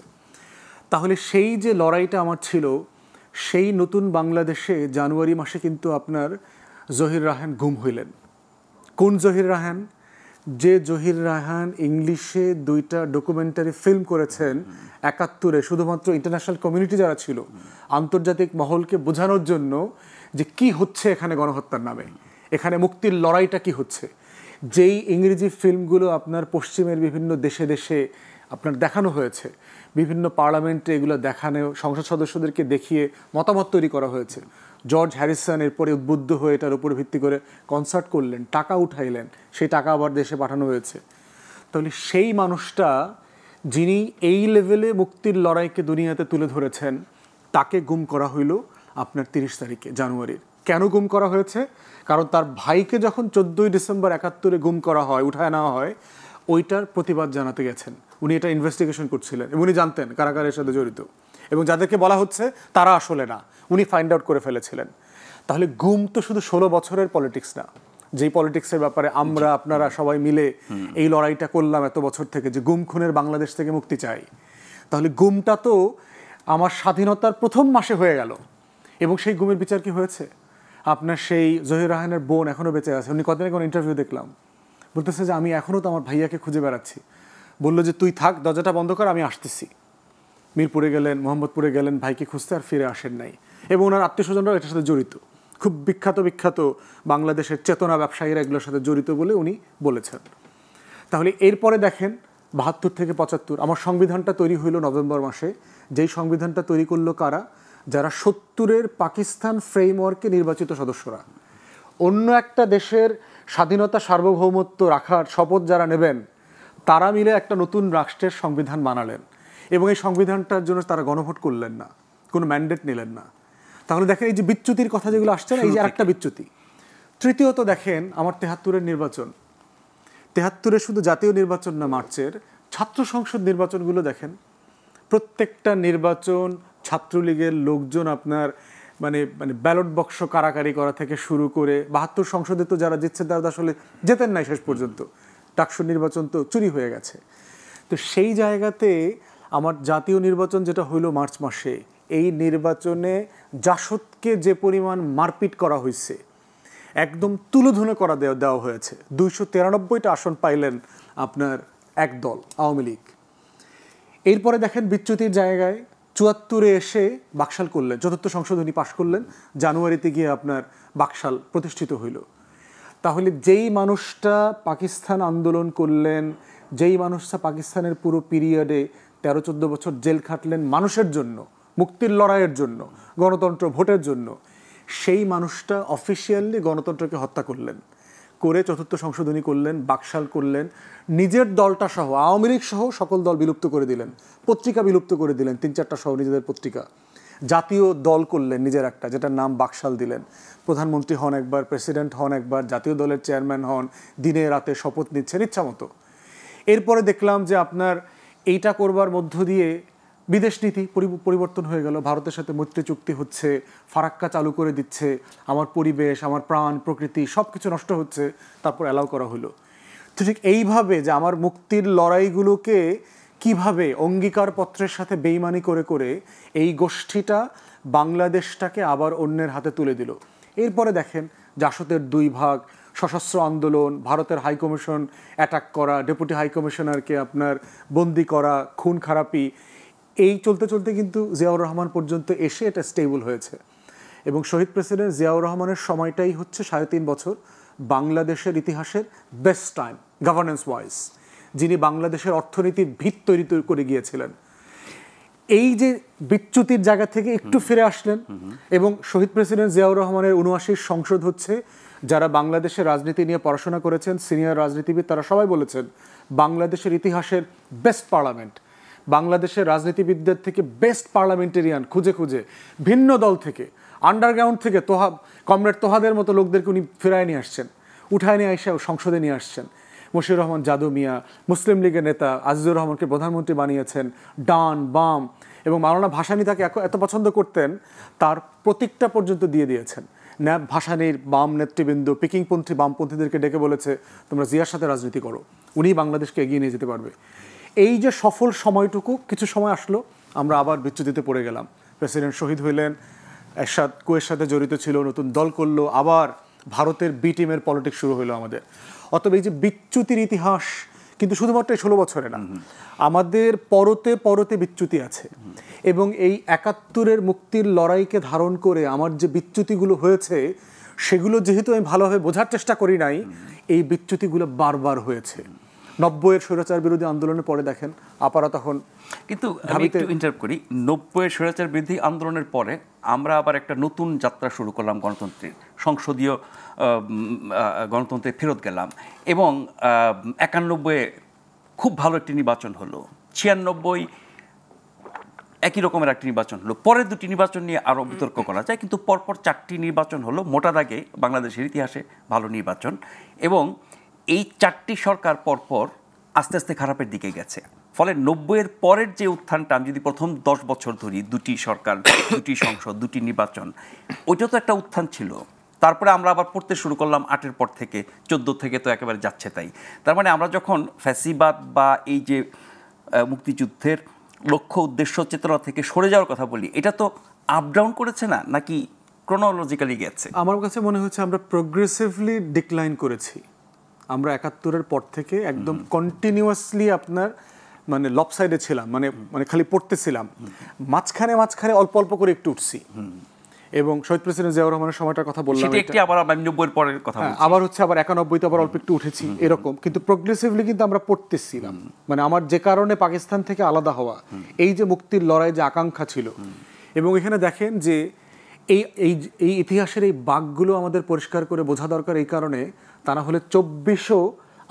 তাহলে সেই যে লড়াইটা আমার ছিল, সেই নতুন বাংলাদেশে জানুয়ারি মাসে কিন্তু আপনার জহির রায়হান গুম হইলেন। কোন জহির রায়হান? যে জহির রায়হান ইংলিশে 2টা ডকুমেন্টারি ফিল্ম করেছেন 71-এ, শুধুমাত্র ইন্টারন্যাশনাল কমিউনিটি যারা ছিল, আন্তর্জাতিক মহলকে বোঝানোর জন্য যে কি হচ্ছে এখানে গণহত্যার নামে, এখানে মুক্তির লড়াইটা কি হচ্ছে। যেই ইংরেজি ফিল্মগুলো আপনার পশ্চিমের বিভিন্ন দেশে দেশে আপনার দেখানো হয়েছে, বিভিন্ন পার্লামেন্টে এগুলো দেখানো, সংসদ সদস্যদেরকে দেখিয়ে মতামত তৈরি করা হয়েছে। জর্জ হ্যারিসন এরপরে উদ্বুদ্ধ হয়ে এটার উপর ভিত্তি করে কনসার্ট করলেন, টাকা উঠাইলেন, সেই টাকা আবার দেশে পাঠানো হয়েছে। তাহলে সেই মানুষটা যিনি এই লেভেলে মুক্তির লড়াইকে দুনিয়াতে তুলে ধরেছেন, তাকে গুম করা হইল আপনার 30 তারিখে জানুয়ারির। কেন গুম করা হয়েছে? কারণ তার ভাইকে যখন 14ই ডিসেম্বর 71-এ গুম করা হয়, উঠায় নেওয়া হয়, ওইটার প্রতিবাদ জানাতে গেছেন উনি। এটা ইনভেস্টিগেশন করছিলেন এবং উনি জানতেন কারা কারা এর সাথে জড়িত, এবং যাদেরকে বলা হচ্ছে তারা আসলে না, উনি ফাইন্ড আউট করে ফেলেছিলেন। তাহলে গুম তো শুধু 16 বছরের পলিটিক্স না, যেই পলিটিক্সের ব্যাপারে আমরা আপনারা সবাই মিলে এই লড়াইটা করলাম এত বছর থেকে, যে গুম খুনের বাংলাদেশ থেকে মুক্তি চাই। তাহলে গুমটা তো আমার স্বাধীনতার প্রথম মাসে হয়ে গেল, এবং সেই গুমের বিচার কি হয়েছে? আপনার সেই জহির রায়হানের বোন এখনও বেঁচে আছে। উনি কদিন আগে কোনো ইন্টারভিউ দেখলাম, বলতেছে যে আমি এখনও তো আমার ভাইয়াকে খুঁজে বেড়াচ্ছি। বললো যে তুই থাক, দরজাটা বন্ধ কর, আমি আসতেছি। মিরপুরে গেলেন, মোহাম্মদপুরে গেলেন ভাইকে খুঁজতে, আর ফিরে আসেন নাই। এবং ওনার আত্মীয় স্বজনরাও এটার সাথে জড়িত, খুব বিখ্যাত বাংলাদেশের চেতনা ব্যবসায়ীরা এগুলোর সাথে জড়িত বলে উনি বলেছেন। তাহলে এরপরে দেখেন 72 থেকে 75 আমার সংবিধানটা তৈরি হইল নভেম্বর মাসে। যেই সংবিধানটা তৈরি করলো কারা? যারা 70-এর পাকিস্তান ফ্রেমওয়ার্কে নির্বাচিত সদস্যরা। অন্য একটা দেশের স্বাধীনতা সার্বভৌমত্ব রাখার শপথ যারা নেবেন, তারা মিলে একটা নতুন রাষ্ট্রের সংবিধান বানালেন, এবং এই সংবিধানটার জন্য তারা গণভোট করলেন না, কোনো ম্যান্ডেট নিলেন না। তাহলে দেখেন এই যে বিচ্যুতির কথা যেগুলো আসছে না, এই যে আরেকটা বিচ্যুতি। তৃতীয়ত দেখেন আমার 73-এর নির্বাচন, 73-এ শুধু জাতীয় নির্বাচন না, মার্চের ছাত্র সংসদ নির্বাচনগুলো দেখেন। প্রত্যেকটা নির্বাচন ছাত্রলীগের লোকজন আপনার মানে ব্যালট বক্স কারাকারি করা থেকে শুরু করে 72 সংসদে তো যারা জিতছে তারা আসলে যেতেন নাই শেষ পর্যন্ত। ডাকসু নির্বাচন তো চুরি হয়ে গেছে। তো সেই জায়গাতে আমার জাতীয় নির্বাচন যেটা হইল মার্চ মাসে, এই নির্বাচনে জাসদকে যে পরিমাণ মারপিট করা হয়েছে, একদম তুলোধুনো করা দেওয়া হয়েছে। 293টা আসন পাইলেন আপনার এক দল, আওয়ামী লীগ। এরপরে দেখেন বিচ্যুতির জায়গায় 74-এ এসে বাকশাল করলেন, চতুর্থ সংশোধনী পাশ করলেন, জানুয়ারিতে গিয়ে আপনার বাকশাল প্রতিষ্ঠিত হইল। তাহলে যেই মানুষটা পাকিস্তান আন্দোলন করলেন, যেই মানুষটা পাকিস্তানের পুরো পিরিয়ডে 13-14 বছর জেল খাটলেন মানুষের জন্য, মুক্তির লড়াইয়ের জন্য, গণতন্ত্র ভোটের জন্য, সেই মানুষটা অফিসিয়ালি গণতন্ত্রকে হত্যা করলেন, করে চতুর্থ সংশোধনী করলেন, বাকশাল করলেন, নিজের দলটা সহ আওয়ামী লীগ সহ সকল দল বিলুপ্ত করে দিলেন, পত্রিকা বিলুপ্ত করে দিলেন, 3-4টা সহ নিজেদের পত্রিকা, জাতীয় দল করলেন নিজের একটা, যেটার নাম বাকশাল দিলেন। প্রধানমন্ত্রী হন একবার, প্রেসিডেন্ট হন একবার, জাতীয় দলের চেয়ারম্যান হন, দিনে রাতে শপথ নিচ্ছেন ইচ্ছা মতো। এরপরে দেখলাম যে আপনার এইটা করবার মধ্য দিয়ে বিদেশ নীতি পরিবর্তন হয়ে গেল, ভারতের সাথে মৈত্রী চুক্তি হচ্ছে, ফারাক্কা চালু করে দিচ্ছে, আমার পরিবেশ, আমার প্রাণ, প্রকৃতি সব কিছু নষ্ট হচ্ছে, তারপর অ্যালাউ করা হলো। তো ঠিক এইভাবে যে আমার মুক্তির লড়াইগুলোকে কিভাবে অঙ্গীকারপত্রের সাথে বেইমানি করে করে এই গোষ্ঠীটা বাংলাদেশটাকে আবার অন্যের হাতে তুলে দিল। এরপরে দেখেন জাসদের 2 ভাগ, সশস্ত্র আন্দোলন, ভারতের হাইকমিশন অ্যাটাক করা, ডেপুটি হাইকমিশনারকে আপনার বন্দি করা, খুন খারাপি, এই চলতে চলতে কিন্তু জিয়াউর রহমান পর্যন্ত এসে এটা স্টেবল হয়েছে। এবং শহীদ প্রেসিডেন্ট জিয়াউর রহমানের সময়টাই হচ্ছে 3.5 বছর বাংলাদেশের ইতিহাসের বেস্ট টাইম গভর্নেন্স ওয়াইজ, যিনি বাংলাদেশের অর্থনীতির ভিত তৈরি করে গিয়েছিলেন। এই যে বিচ্যুতির জায়গা থেকে একটু ফিরে আসলেন, এবং শহীদ প্রেসিডেন্ট জিয়াউর রহমানের 79 সংসদ হচ্ছে, যারা বাংলাদেশের রাজনীতি নিয়ে পড়াশোনা করেছেন, সিনিয়র রাজনীতিবিদ, তারা সবাই বলেছেন বাংলাদেশের ইতিহাসের বেস্ট পার্লামেন্ট। বাংলাদেশের রাজনীতিবিদদের থেকে বেস্ট পার্লামেন্টেরিয়ান খুঁজে খুঁজে ভিন্ন দল থেকে, আন্ডারগ্রাউন্ড থেকে কমরেড তোহাদের মতো লোকদেরকে উনি ফেরায় নিয়ে আসছেন, উঠায় নিয়ে এসে সংসদে নিয়ে আসছেন। মশিউর রহমান জাদু মিয়া, মুসলিম লীগের নেতা আজিজুর রহমানকে প্রধানমন্ত্রী বানিয়েছেন, ডান বাম, এবং মাওলানা ভাসানী তাকে এত পছন্দ করতেন, তার প্রতীকটা পর্যন্ত দিয়ে দিয়েছেন। ন্যাব ভাসানীর বাম নেতৃবৃন্দ পিকিংপন্থী বামপন্থীদেরকে ডেকে বলেছে তোমরা জিয়ার সাথে রাজনীতি করো, উনি বাংলাদেশকে এগিয়ে নিয়ে যেতে পারবে। এই যে সফল সময়টুকু, কিছু সময় আসলো, আমরা আবার বিচ্যুতিতে পড়ে গেলাম। প্রেসিডেন্ট শহীদ হইলেন, এরশাদ কুয়ের সাথে জড়িত ছিল, নতুন দল করলো, আবার ভারতের বি টিমের পলিটিক্স শুরু হলো আমাদের। অতএব এই যে বিচ্যুতির ইতিহাস কিন্তু শুধুমাত্র 16 বছরে না, আমাদের পরতে পরতে বিচ্যুতি আছে। এবং এই 71-এর মুক্তির লড়াইকে ধারণ করে আমার যে বিচ্যুতিগুলো হয়েছে, সেগুলো যেহেতু আমি ভালোভাবে বোঝার চেষ্টা করি নাই, এই বিচ্যুতিগুলো বারবার হয়েছে। 90-এর স্বৈরাচার বিরোধী আন্দোলনের পরে দেখেন আপারা তখন কিন্তু আমি একটু ইন্টারাপ্ট করি, 90-এর স্বৈরাচার বিরোধী আন্দোলনের পরে আমরা আবার একটা নতুন যাত্রা শুরু করলাম গণতন্ত্রের, সংসদীয় গণতন্ত্রে ফেরত গেলাম এবং 91-এ খুব ভালো একটি নির্বাচন হলো, 96 একই রকমের একটি নির্বাচন হলো, পরের দুটি নির্বাচন নিয়ে আরও বিতর্ক করা যায়, কিন্তু পরপর 4টি নির্বাচন হলো মোটা দাগে বাংলাদেশের ইতিহাসে ভালো নির্বাচন, এবং এই 4টি সরকার পরপর আস্তে আস্তে খারাপের দিকে গেছে। ফলে 90-এর পরের যে উত্থানটা, আমি যদি প্রথম 10 বছর ধরি, দুটি সরকার, দুটি সংসদ, দুটি নির্বাচন, ওইটা তো একটা উত্থান ছিল। তারপরে আমরা আবার পড়তে শুরু করলাম 8-এর পর থেকে, 14 থেকে তো একেবারে যাচ্ছে তাই। তার মানে আমরা যখন ফ্যাসিবাদ বা এই যে মুক্তিযুদ্ধের লক্ষ্য উদ্দেশ্য চেতনা থেকে সরে যাওয়ার কথা বলি, এটা তো আপ ডাউন করেছে না, নাকি ক্রোনোলজিক্যালি গেছে? আমার কাছে মনে হচ্ছে আমরা প্রোগ্রেসিভলি ডিক্লাইন করেছি। আমরা 71-এর পর থেকে একদম কন্টিনিউয়াসলি আপনার মানে লপসাইডে ছিলাম, মানে খালি পড়তেছিলাম, মাঝখানে অল্প অল্প করে একটু উঠছি। এবং শহীদ প্রেসিডেন্ট জিয়াউর রহমানের সময়টার কথা বললাম, সেটা একটি আবার 90-এর পরের কথা বলছি, আবার হচ্ছে আবার 91-তে আবার অল্প একটু উঠেছি এরকম, কিন্তু প্রোগ্রেসিভলি কিন্তু আমরা পড়তেছিলাম। মানে আমার যে কারণে পাকিস্তান থেকে আলাদা হওয়া, এই যে মুক্তির লড়াই যে আকাঙ্ক্ষা ছিল, এবং এখানে দেখেন যে এই ইতিহাসের এই বাঁকগুলো আমাদের পরিষ্কার করে বোঝা দরকার, এই কারণে তা না হলে 2400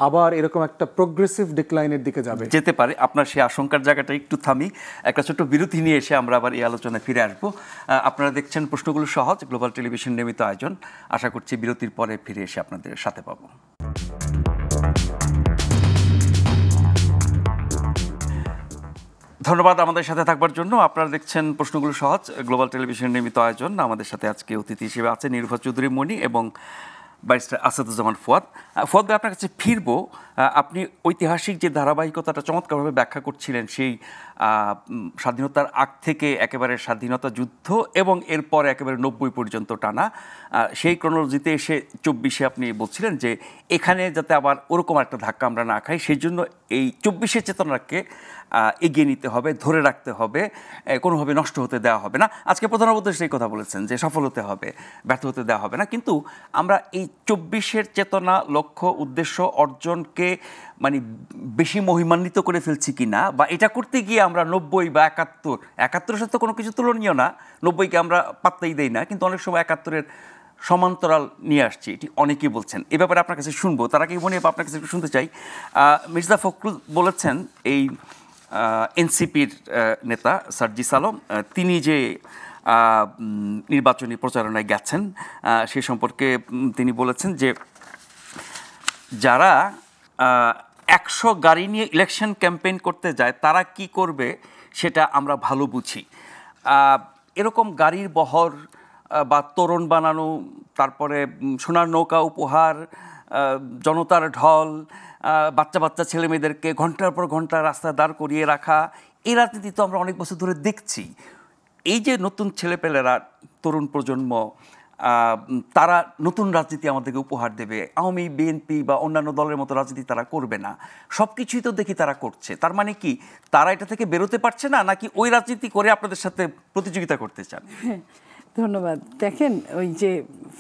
আবার এরকম একটা প্রোগ্রেসিভ ডিক্লাইনের দিকে যেতে পারে। আপনার সেই আশঙ্কার জায়গাটা একটু থামি, একটা ছোট্ট বিরতি নিয়ে এসে আমরা আবার এই আলোচনায় ফিরে আসবো। আপনারা দেখছেন প্রশ্নগুলো সহজ, গ্লোবাল টেলিভিশন নিয়মিত আয়োজন। আশা করছি বিরতির পরে ফিরে এসে আপনাদের সাথে পাবো। ধন্যবাদ আমাদের সাথে থাকবার জন্য। আপনারা দেখছেন প্রশ্নগুলো সহজ, গ্লোবাল টেলিভিশন নিয়মিত আয়োজন। আমাদের সাথে আজকে অতিথি হিসেবে আছে নিরুফা চৌধুরী মণি এবং ব্যারিস্টার আসাদুজ্জামান ফুয়াদ। ফুয়াদ ভাই, আপনার কাছে ফিরবো। আপনি ঐতিহাসিক যে ধারাবাহিকতাটা চমৎকারভাবে ব্যাখ্যা করছিলেন, সেই স্বাধীনতার আগ থেকে একেবারে স্বাধীনতা যুদ্ধ এবং এরপরে একেবারে 90 পর্যন্ত টানা, সেই ক্রোনোলজিতে এসে 24-এ আপনি বলছিলেন যে এখানে যাতে আবার ওরকম একটা ধাক্কা আমরা না খাই, সেই জন্য এই 24-এর চেতনাকে এগিয়ে নিতে হবে, ধরে রাখতে হবে, কোনোভাবে নষ্ট হতে দেওয়া হবে না। আজকে প্রধানমন্ত্রী সেই কথা বলেছেন যে সফল হতে হবে, ব্যর্থ হতে দেওয়া হবে না। কিন্তু আমরা এই 24-এর চেতনা, লক্ষ্য, উদ্দেশ্য অর্জনকে মানে বেশি মহিমান্বিত করে ফেলছি কি না, বা এটা করতে গিয়ে আমরা 90 বা 71-এর সাথে কোনো কিছু তুলনীয় না, 90-কে আমরা পাত্তাই দেই না, কিন্তু অনেক সময় 71-এর সমান্তরাল নিয়ে আসছি, এটি অনেকেই বলছেন। এ ব্যাপারে আপনার কাছে শুনবো, তার আগে মনে আপনার কাছে একটু শুনতে চাই। মির্জা ফখরুল বলেছেন, এই এনসিপির নেতা সার্জিস আলম, তিনি যে নির্বাচনী প্রচারণায় গেছেন সে সম্পর্কে তিনি বলেছেন যে যারা 100 গাড়ি নিয়ে ইলেকশন ক্যাম্পেইন করতে যায় তারা কি করবে সেটা আমরা ভালো বুঝি। এরকম গাড়ির বহর বা তোরণ বানানো, তারপরে সোনার নৌকা উপহার, জনতার ঢল, বাচ্চা বাচ্চা ছেলে মেয়েদেরকে ঘন্টার পর ঘন্টা রাস্তায় দাঁড় করিয়ে রাখা, এই রাজনীতি তো আমরা অনেক বছর ধরে দেখছি। এই যে নতুন ছেলেপেলেরা, তরুণ প্রজন্ম, তারা নতুন রাজনীতি আমাদেরকে উপহার দেবে, আওয়ামী, বিএনপি বা অন্যান্য দলের মতো রাজনীতি তারা করবে না, সব কিছুই তো দেখি তারা করছে। তার মানে কি তারা এটা থেকে বেরোতে পারছে না, নাকি ওই রাজনীতি করে আপনাদের সাথে প্রতিযোগিতা করতে চান? ধন্যবাদ। দেখেন, ওই যে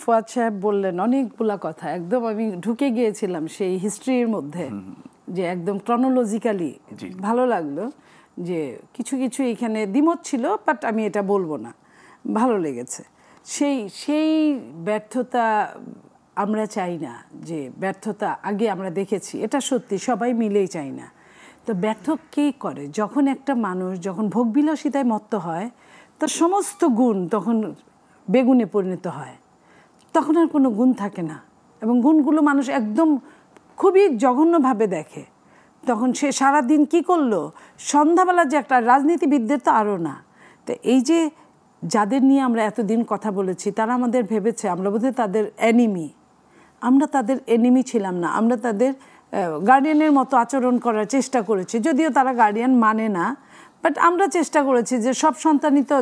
ফুয়াদ সাহেব বললেন অনেকগুলা কথা, একদম আমি ঢুকে গিয়েছিলাম সেই হিস্ট্রির মধ্যে, যে একদম ক্রনোলজিক্যালি ভালো লাগলো যে কিছু কিছু এখানে দ্বিমত ছিল, বাট আমি এটা বলবো না, ভালো লেগেছে। সেই ব্যর্থতা আমরা চাই না, যে ব্যর্থতা আগে আমরা দেখেছি, এটা সত্যি সবাই মিলেই চাই না। তো ব্যর্থ কে করে? যখন একটা মানুষ যখন ভোগবিলাসিতায় মত্ত হয়, তার সমস্ত গুণ তখন বেগুনে পরিণত হয়, তখন আর কোনো গুণ থাকে না, এবং গুণগুলো মানুষ একদম খুবই জঘন্যভাবে দেখে। তখন সে সারাদিন কি করলো, সন্ধ্যাবেলা যে একটা রাজনীতিবিদদের তো আরও না। তো এই যে যাদের নিয়ে আমরা এতদিন কথা বলেছি, তারা আমাদের ভেবেছে আমরা বোধহয় তাদের এনিমি। আমরা তাদের এনিমি ছিলাম না, আমরা তাদের গার্ডিয়ানের মতো আচরণ করার চেষ্টা করেছি, যদিও তারা গার্ডিয়ান মানে না, বাট আমরা চেষ্টা করেছি যে সব সন্তানই তো,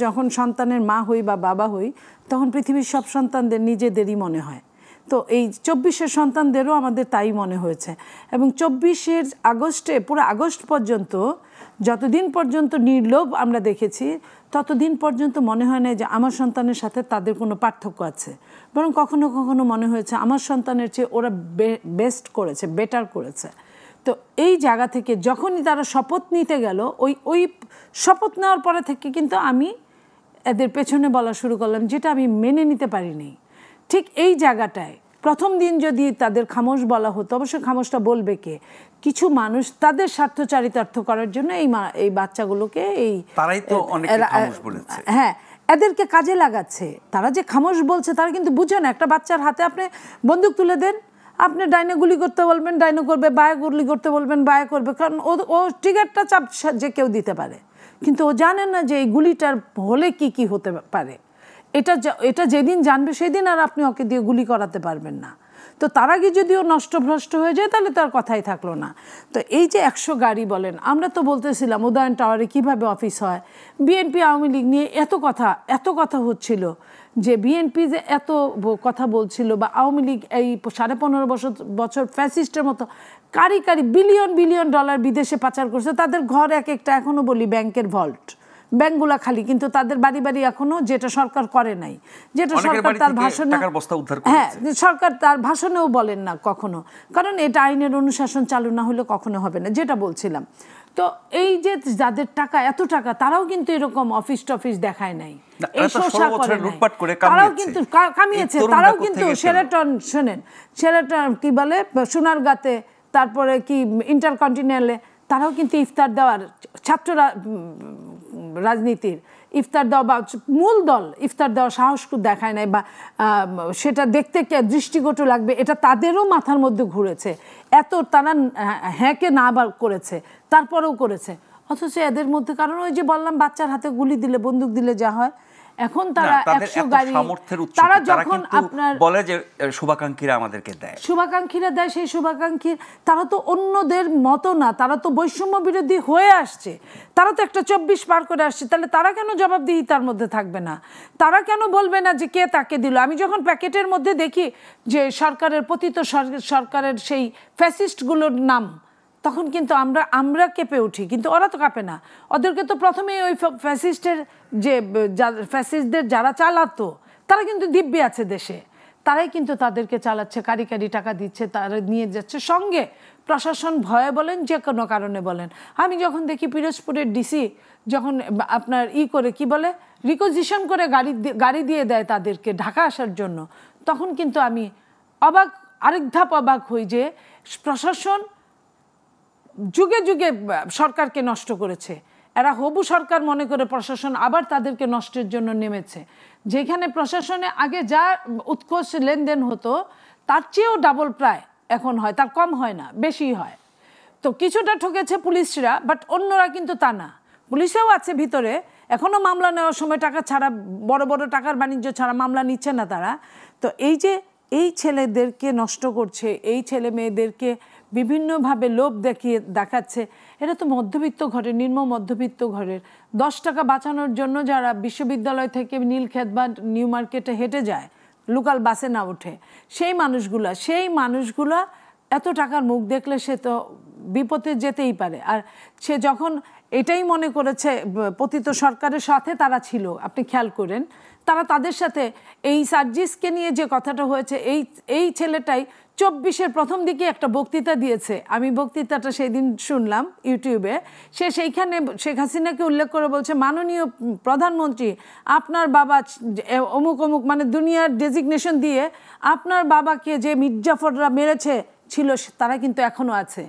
যখন সন্তানের মা হই বা বাবা হই, তখন পৃথিবীর সব সন্তানদের নিজেদেরই মনে হয়। তো এই 24-এর সন্তানদেরও আমাদের তাই মনে হয়েছে। এবং 24-এর আগস্টে পুরো আগস্ট পর্যন্ত যতদিন পর্যন্ত নির্লোভ আমরা দেখেছি, ততদিন পর্যন্ত মনে হয় না যে আমার সন্তানের সাথে তাদের কোনো পার্থক্য আছে। বরং কখনো কখনো মনে হয়েছে আমার সন্তানের চেয়ে ওরা বেস্ট করেছে, বেটার করেছে। তো এই জায়গা থেকে যখনই তারা শপথ নিতে গেল, ওই শপথ নেওয়ার পরে থেকে কিন্তু আমি এদের পেছনে বলা শুরু করলাম, যেটা আমি মেনে নিতে পারিনি। ঠিক এই জায়গাটায় প্রথম দিন যদি তাদের খামোশ বলা হতো, অবশ্যই খামোশটা বলবে কে? কিছু মানুষ তাদের স্বার্থ চারিতার্থ করার জন্য এই বাচ্চাগুলোকে তারাই তো অনেকে খামোশ বলেছে। হ্যাঁ, এদেরকে কাজে লাগাচ্ছে। তারা যে খামোশ বলছে তারা কিন্তু বুঝে না। একটা বাচ্চার হাতে আপনি বন্দুক তুলে দেন, আপনি ডাইনে গুলি করতে বলবেন ডাইনে করবে, বায়ে গুলি করতে বলবেন বায়ে করবে, কারণ ও ট্রিগারটা চাপ যে কেউ দিতে পারে। কিন্তু ও জানে না যে এই গুলিটার হলে কি হতে পারে। এটা যেদিন জানবে সেদিন আর আপনি ওকে দিয়ে গুলি করাতে পারবেন না। তো তার আগে যদিও নষ্টভ্রষ্ট হয়ে যায় তাহলে তার কথাই থাকলো না। তো এই যে 100 গাড়ি বলেন, আমরা তো বলতেছিলাম উদয়ন টাওয়ারে কিভাবে অফিস হয়, বিএনপি আওয়ামী লীগ নিয়ে এত কথা হচ্ছিল, যে বিএনপি যে এত কথা বলছিল, বা আওয়ামী লীগ এই 15.5 বছর ফ্যাসিস্টের মতো কারি বিলিয়ন ডলার বিদেশে পাচার করছে। তাদের ঘর এক একটা এখনো বলি ব্যাংকের ভল্ট, ব্যাংকগুলা খালি, কিন্তু তাদের বাড়ি এখনো, যেটা সরকার করে নাই, যেটা সরকার তার ভাষণে, হ্যাঁ সরকার তার ভাষণেও বলেন না কখনো, কারণ এটা আইনের অনুশাসন চালু না হলে কখনো হবে না, যেটা বলছিলাম। তো এই যে যাদের টাকা, এত টাকা, তারাও কিন্তু এরকম অফিস টফিস দেখায় নাই, এই শোষা করে নাই, তারাও কিন্তু কামিয়েছে। তারাও কিন্তু শেরাটন, শোনেন শেরাটন কি বলে, সোনারগাঁতে, তারপরে কি ইন্টারকন্টিনেন্টালে, তারাও কিন্তু ইফতার দেওয়ার, ছাত্ররা রাজনীতির ইফতার দেওয়া বা মূল দল ইফতার দেওয়া সাহস দেখায় নাই, বা সেটা দেখতে দৃষ্টিকটু লাগবে, এটা তাদেরও মাথার মধ্যে ঘুরেছে। এত তারা হ্যাঁকে না করেছে, তারপরেও করেছে। অথচ এদের মধ্যে, কারণ ওই যে বললাম বাচ্চার হাতে গুলি দিলে, বন্দুক দিলে যা হয়, এখন তারা 100 গাড়ি, তারা যখন আপনার বলে যে শুভাকাঙ্ক্ষীরা আমাদেরকে দেয়, শুভাকাঙ্ক্ষীরা দেয়, সেই শুভাকাঙ্ক্ষীর তারা তো অন্যদের মতো না, তারা তো বৈষম্য বিরোধী হয়ে আসছে, তারা তো একটা 24 পার করে আসছে। তাহলে তারা কেন জবাবদিহিতার মধ্যে থাকবে না? তারা কেন বলবে না যে কে তাকে দিল? আমি যখন প্যাকেটের মধ্যে দেখি যে সরকারের পতিত সরকারের সেই ফ্যাসিস্টগুলোর নাম, তখন কিন্তু আমরা কেঁপে উঠি, কিন্তু ওরা তো কাঁপে না। ওদেরকে তো প্রথমেই ওই ফ্যাসিস্টদের যারা চালাতো, তারা কিন্তু দিব্যি আছে দেশে, তারাই কিন্তু তাদেরকে চালাচ্ছে, কারি টাকা দিচ্ছে, তারা নিয়ে যাচ্ছে। সঙ্গে প্রশাসন ভয়ে বলেন, যে কোনো কারণে বলেন। আমি যখন দেখি পিরোজপুরের ডিসি যখন আপনার করে কি বলে, রিকোজিশন করে গাড়ি দিয়ে দেয় তাদেরকে ঢাকা আসার জন্য, তখন কিন্তু আমি আরেক ধাপ অবাক হই যে প্রশাসন যুগে যুগে সরকারকে নষ্ট করেছে। এরা হবু সরকার মনে করে প্রশাসন আবার তাদেরকে নষ্টের জন্য নেমেছে। যেখানে প্রশাসনে আগে যা উৎকর্ষ লেনদেন হতো, তার চেয়েও ডাবল প্রায় এখন হয়, তার কম হয় না, বেশি হয়। তো কিছুটা ঠকেছে পুলিশরা, বাট অন্যরা কিন্তু তা না। পুলিশেও আছে ভিতরে, এখনও মামলা নেওয়ার সময় টাকা ছাড়া, বড় বড় টাকার বাণিজ্য ছাড়া মামলা নিচ্ছে না তারা। তো এই ছেলেদেরকে নষ্ট করছে, এই ছেলে মেয়েদেরকে বিভিন্নভাবে লোভ দেখাচ্ছে। এটা তো মধ্যবিত্ত ঘরের, নিম্ন মধ্যবিত্ত ঘরের 10 টাকা বাঁচানোর জন্য যারা বিশ্ববিদ্যালয় থেকে নীলক্ষেত বা নিউ মার্কেটে হেঁটে যায়, লোকাল বাসে না ওঠে, সেই মানুষগুলা এত টাকার মুখ দেখলে সে তো বিপদে যেতেই পারে। আর সে যখন এটাই মনে করেছে পতিত সরকারের সাথে তারা ছিল, আপনি খেয়াল করেন, তাদের সাথে এই সার্জিসকে নিয়ে যে কথাটা হয়েছে, এই ছেলেটাই 24-এর প্রথম দিকে একটা বক্তৃতা দিয়েছে। আমি বক্তৃতাটা সেই দিন শুনলাম ইউটিউবে। সেইখানে শেখ হাসিনাকে উল্লেখ করে বলছে, মাননীয় প্রধানমন্ত্রী, আপনার বাবা অমুক মানে দুনিয়ার ডেজিগনেশন দিয়ে, আপনার বাবাকে যে মির্জাফররা মেরেছে ছিল, তারা কিন্তু এখনো আছে।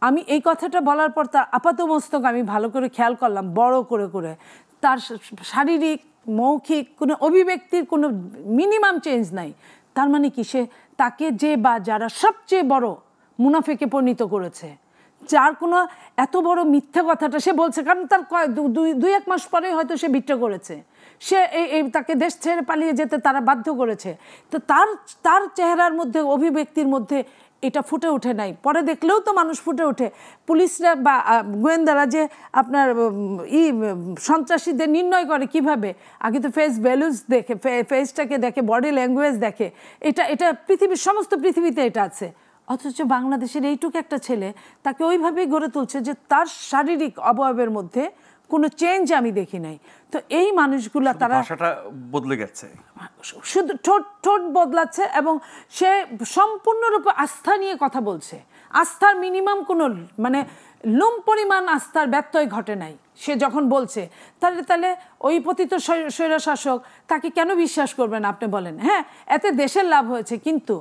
আমি এই কথাটা বলার পর তার আপাতমস্তক আমি ভালো করে খেয়াল করলাম, বড় করে তার শারীরিক মৌখিক কোনো অভিব্যক্তির কোনো মিনিমাম চেঞ্জ নাই। তার মানে কি, তাকে বা যারা সবচেয়ে বড় মুনাফেকে পরিণত করেছে, যার কোনো এত বড় মিথ্যা কথাটা সে বলছে, কারণ তার 2-1 মাস পরে হয়তো সে বিট্রে করেছে, সে এই তাকে দেশ ছেড়ে পালিয়ে যেতে তারা বাধ্য করেছে। তো তার চেহারার মধ্যে, অভিব্যক্তির মধ্যে এটা ফুটে ওঠে নাই। পরে দেখলেও তো মানুষ ফুটে ওঠে। পুলিশরা বা গোয়েন্দারা যে আপনার সন্ত্রাসীদের নির্ণয় করে কিভাবে, আগে তো ফেস ভ্যালুজ দেখে, ফেসটাকে দেখে, বডি ল্যাঙ্গুয়েজ দেখে। এটা পৃথিবীর সমস্ত পৃথিবীতে এটা আছে। অথচ বাংলাদেশের এইটুকু একটা ছেলে তাকে ওইভাবেই গড়ে তুলছে যে তার শারীরিক অবয়বের মধ্যে কোনো চেঞ্জ আমি দেখি নাই। তো এই মানুষগুলা তারা ভাষাটা বদলে গেছে, শুধু ঠোঁট বদলাচ্ছে এবং সে সম্পূর্ণরূপে আস্থা নিয়ে কথা বলছে। আস্থার মিনিমাম কোনো মানে লুম পরিমাণ আস্থার ব্যত্যয় ঘটে নাই সে যখন বলছে। তাহলে ওই পতিত স্বৈরশাসক তাকে কেন বিশ্বাস করবেন আপনি বলেন? হ্যাঁ, এতে দেশের লাভ হয়েছে, কিন্তু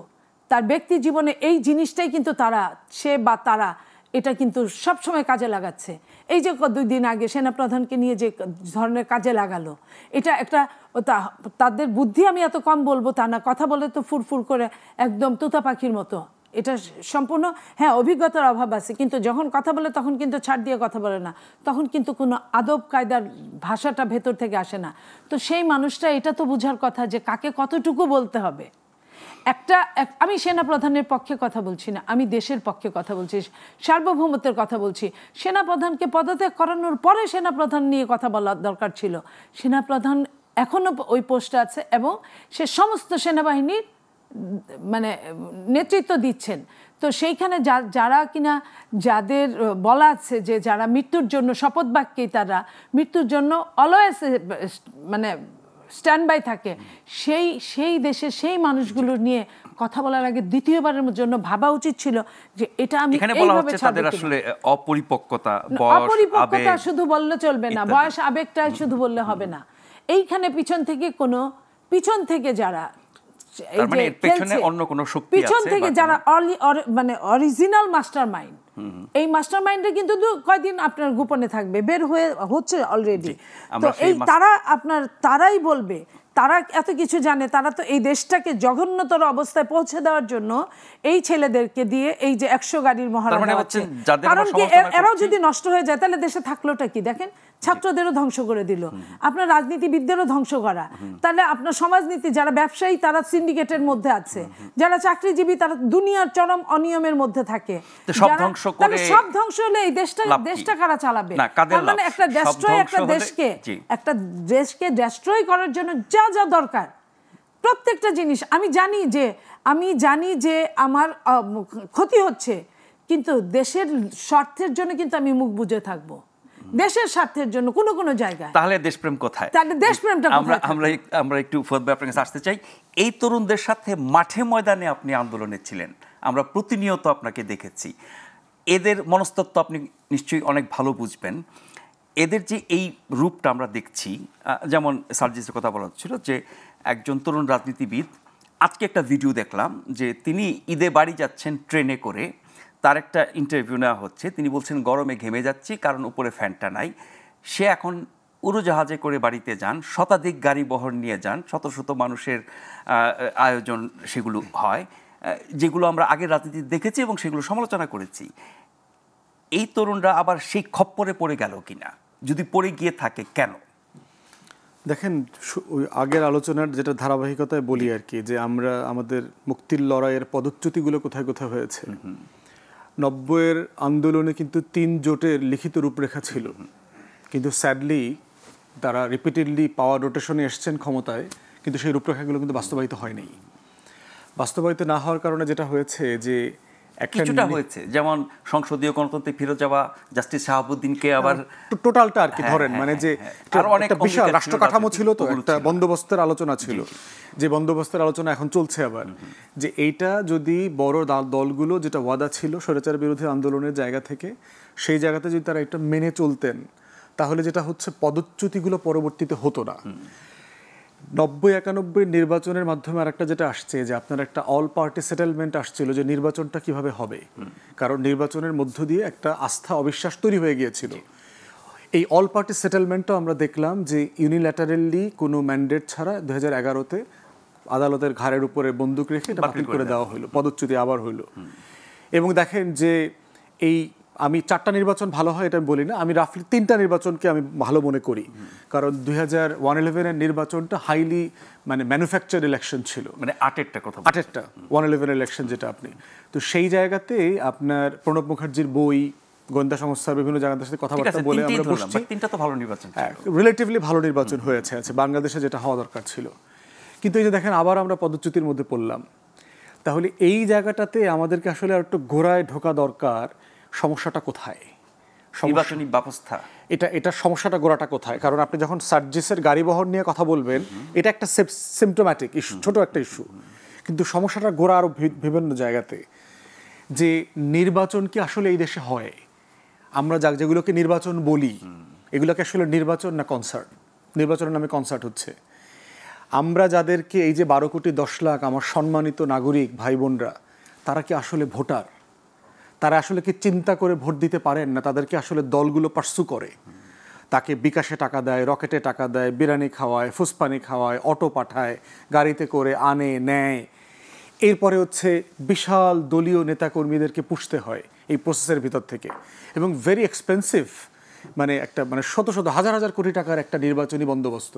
তার ব্যক্তি জীবনে এই জিনিসটাই কিন্তু তারা এটা কিন্তু সবসময় কাজে লাগাচ্ছে। এই যে 2 দিন আগে সেনাপ্রধানকে নিয়ে যে ধরনের কাজে লাগালো, এটা একটা তাদের বুদ্ধি আমি এত কম বলবো তা না, কথা বলে তো ফুরফুর করে একদম তোতা পাখির মতো। এটা সম্পূর্ণ, হ্যাঁ, অভিজ্ঞতার অভাব আছে, কিন্তু যখন কথা বলে তখন কিন্তু ছাড় দিয়ে কথা বলে না, তখন কিন্তু কোনো আদব কায়দার ভাষাটা ভেতর থেকে আসে না। তো সেই মানুষটা এটা তো বোঝার কথা যে কাকে কতটুকু বলতে হবে। আমি সেনাপ্রধানের পক্ষে কথা বলছি না, আমি দেশের পক্ষে কথা বলছি, সার্বভৌমত্বের কথা বলছি। সেনাপ্রধানকে পদত্যাগ করানোর পরে সেনাপ্রধান নিয়ে কথা বলা দরকার ছিল। সেনাপ্রধান এখনো ওই পোস্টে আছে এবং সে সমস্ত সেনাবাহিনীর মানে নেতৃত্ব দিচ্ছেন। তো সেইখানে যারা কিনা যাদের বলা আছে যে যারা মৃত্যুর জন্য শপথ বাক্যেই তারা মৃত্যুর জন্য অলওয়েজ মানে স্ট্যান্ড বাই থাকে, সেই দেশে সেই মানুষগুলো নিয়ে কথা বলার আগে দ্বিতীয়বারের জন্য ভাবা উচিত ছিল যে এটা আমি এইভাবে ছাড়ব। আসলে অপরিপক্কতা শুধু বললে চলবে না, বয়স আবেগটা শুধু বললে হবে না। এইখানে পিছন থেকে যারা পিছন থেকে যারা মানে অরিজিনাল মাস্টার মাইন্ড, এই মাস্টার মাইন্ডে কিন্তু কয়দিন আপনার গোপনে থাকবে, বের হচ্ছে অলরেডি। তো এই তারাই বলবে, তারা এত কিছু জানে, তারা তো এই দেশটাকে জঘন্যতর অবস্থায় পৌঁছে দেওয়ার জন্য এই ছেলেদেরকে দিয়ে এই যে 100 গাড়ির মহড়া দেওয়াচ্ছে। কারণ কি এরাও যদি নষ্ট হয়ে যায় তাহলে দেশে থাকলোটা কি? দেখেন, ছাত্রদেরও ধ্বংস করে দিল, আপনার রাজনীতিবিদদেরও ধ্বংস করা, তাহলে আপনার সমাজনীতি যারা ব্যবসায়ী তারা সিন্ডিকেটের মধ্যে আছে, যারা চাকরিজীবী তারা দুনিয়ার চরম অনিয়মের মধ্যে থাকে। সব ধ্বংস হলে এই দেশটা কারা চালাবে? মানে একটা দেশকে ডেস্ট্রয় করার জন্য যা যা দরকার প্রত্যেকটা জিনিস আমি জানি যে আমার ক্ষতি হচ্ছে, কিন্তু দেশের স্বার্থের জন্য কিন্তু আমি মুখ বুজে থাকবো, দেশের স্বার্থের জন্য কোনো জায়গায়। তাহলে দেশপ্রেম কোথায়? তাহলে দেশপ্রেমটা আমরা একটু ফুয়াদ আপনার কাছে আসতে চাই। এই তরুণদের সাথে মাঠে ময়দানে আপনি আন্দোলনে ছিলেন, আমরা প্রতিনিয়ত আপনাকে দেখেছি। এদের মনস্তত্ত্ব আপনি নিশ্চয়ই অনেক ভালো বুঝবেন। এদের যে এই রূপটা আমরা দেখছি, যেমন সার্জিসের কথা বলা হচ্ছিল যে একজন তরুণ রাজনীতিবিদ, আজকে একটা ভিডিও দেখলাম যে তিনি ঈদে বাড়ি যাচ্ছেন ট্রেনে করে, তার একটা ইন্টারভিউ নেওয়া হচ্ছে, তিনি বলছেন গরমে ঘেমে যাচ্ছি কারণ উপরে ফ্যানটা নাই। সে এখন উড়োজাহাজে করে বাড়িতে যান, শতাধিক গাড়ি বহর নিয়ে যান, শত শত মানুষের আয়োজন সেগুলো হয়, যেগুলো আমরা আগের রাজনীতি দেখেছি এবং সেগুলো সমালোচনা করেছি। এই তরুণরা আবার সেই খপ্পরে পড়ে গেল কিনা, যদি পড়ে গিয়ে থাকে কেন? দেখেন, ওই আগের আলোচনার যেটা ধারাবাহিকতায় বলি আর কি, যে আমরা আমাদের মুক্তির লড়াইয়ের পদচ্যুতিগুলো কোথায় কোথায় হয়েছে। 90-এর আন্দোলনে কিন্তু 3 জোটের লিখিত রূপরেখা ছিল, কিন্তু স্যাডলি তারা রিপিটেডলি পাওয়ার রোটেশনে এসছেন ক্ষমতায়, কিন্তু সেই রূপরেখাগুলো কিন্তু বাস্তবায়িত হয়নি। বাস্তবায়িত না হওয়ার কারণে যেটা হয়েছে যে কিছুটা হয়েছে, যেমন সংসদীয় গণতন্ত্রে ফিরে যাওয়া, জাস্টিস শাহাবুদ্দিনকে আবার টোটালটা আর কি ধরেন, মানে যে একটা বিশাল রাষ্ট্র কাঠামো ছিল, তো একটা বন্দোবস্তের আলোচনা ছিল, যে বন্দোবস্তের আলোচনা এখন চলছে আবার, যে এইটা যদি বড় দলগুলো যেটা ওয়াদা ছিল স্বৈরাচার বিরোধী আন্দোলনের জায়গা থেকে, সেই জায়গাতে যদি তারা এটা মেনে চলতেন, তাহলে যেটা হচ্ছে পদচ্যুতিগুলো পরবর্তীতে হতো না। 90-91 নির্বাচনের মাধ্যমে আর একটা যেটা আসছে, যে আপনার একটা অল পার্টি সেটেলমেন্ট আসছিল যে নির্বাচনটা কিভাবে হবে, কারণ নির্বাচনের মধ্য দিয়ে একটা আস্থা অবিশ্বাস তৈরি হয়ে গিয়েছিল। এই অল পার্টি সেটেলমেন্টও আমরা দেখলাম যে ইউনিল্যাটারালি কোনো ম্যান্ডেট ছাড়া 2011-তে আদালতের ঘাড়ের উপরে বন্দুক রেখে এটা বাতিল করে দেওয়া হলো, পদচ্যুতি আবার হইল। এবং দেখেন যে এই আমি 4টা নির্বাচন ভালো হয় এটা আমি বলি না, আমি রাফলি 3টা নির্বাচনকে আমি ভালো মনে করি। কারণ 2011-এর নির্বাচনটা হাইলি মানে ম্যানুফ্যাকচার ইলেকশন ছিল, মানে 8-এরটা কথা 8-এরটা 111 ইলেকশন যেটা আপনি, তো সেই জায়গাতে আপনার প্রণব মুখার্জির বই, গোয়েন্দা সংস্থার বিভিন্ন জায়গার সাথে কথাবার্তা বলে আমরা বসছি, 3টা তো ভালো নির্বাচন ছিল, রিলেটিভলি ভালো নির্বাচন হয়েছে আছে বাংলাদেশে যেটা হওয়া দরকার ছিল। কিন্তু এই যে দেখেন আবার আমরা পদচ্যুতির মধ্যে পড়লাম। তাহলে এই জায়গাটাতে আমাদেরকে আসলে আর একটু ঘোরায় ঢোকা দরকার, সমস্যাটা কোথায়, নির্বাচনী ব্যবস্থা এটা সমস্যাটা গোড়াটা কোথায়। কারণ আপনি যখন সার্জিসের গাড়ি বহর নিয়ে কথা বলবেন, এটা একটা সিমটোম্যাটিক ইস্যু, ছোট একটা ইস্যু, কিন্তু সমস্যাটা গোড়া আরও বিভিন্ন জায়গাতে। যে নির্বাচন কি আসলে এই দেশে হয়, আমরা যেগুলোকে নির্বাচন বলি এগুলোকে আসলে নির্বাচন না কনসার্ট, নির্বাচনের নামে কনসার্ট হচ্ছে। আমরা যাদেরকে এই যে 12 কোটি 10 লাখ আমার সম্মানিত নাগরিক ভাই বোনরা, তারা কি আসলে ভোটার? তারা আসলে কি চিন্তা করে ভোট দিতে পারেন না? তাদেরকে আসলে দলগুলো পার্সু করে, তাকে বিকাশে টাকা দেয়, রকেটে টাকা দেয়, বিরিয়ানি খাওয়ায়, ফুসপানি খাওয়ায়, অটো পাঠায়, গাড়িতে করে আনে নেয়, এরপরে হচ্ছে বিশাল দলীয় নেতাকর্মীদেরকে পুষতে হয় এই প্রসেসের ভিতর থেকে, এবং ভেরি এক্সপেন্সিভ, মানে একটা মানে শত শত হাজার হাজার কোটি টাকার একটা নির্বাচনী বন্দোবস্ত।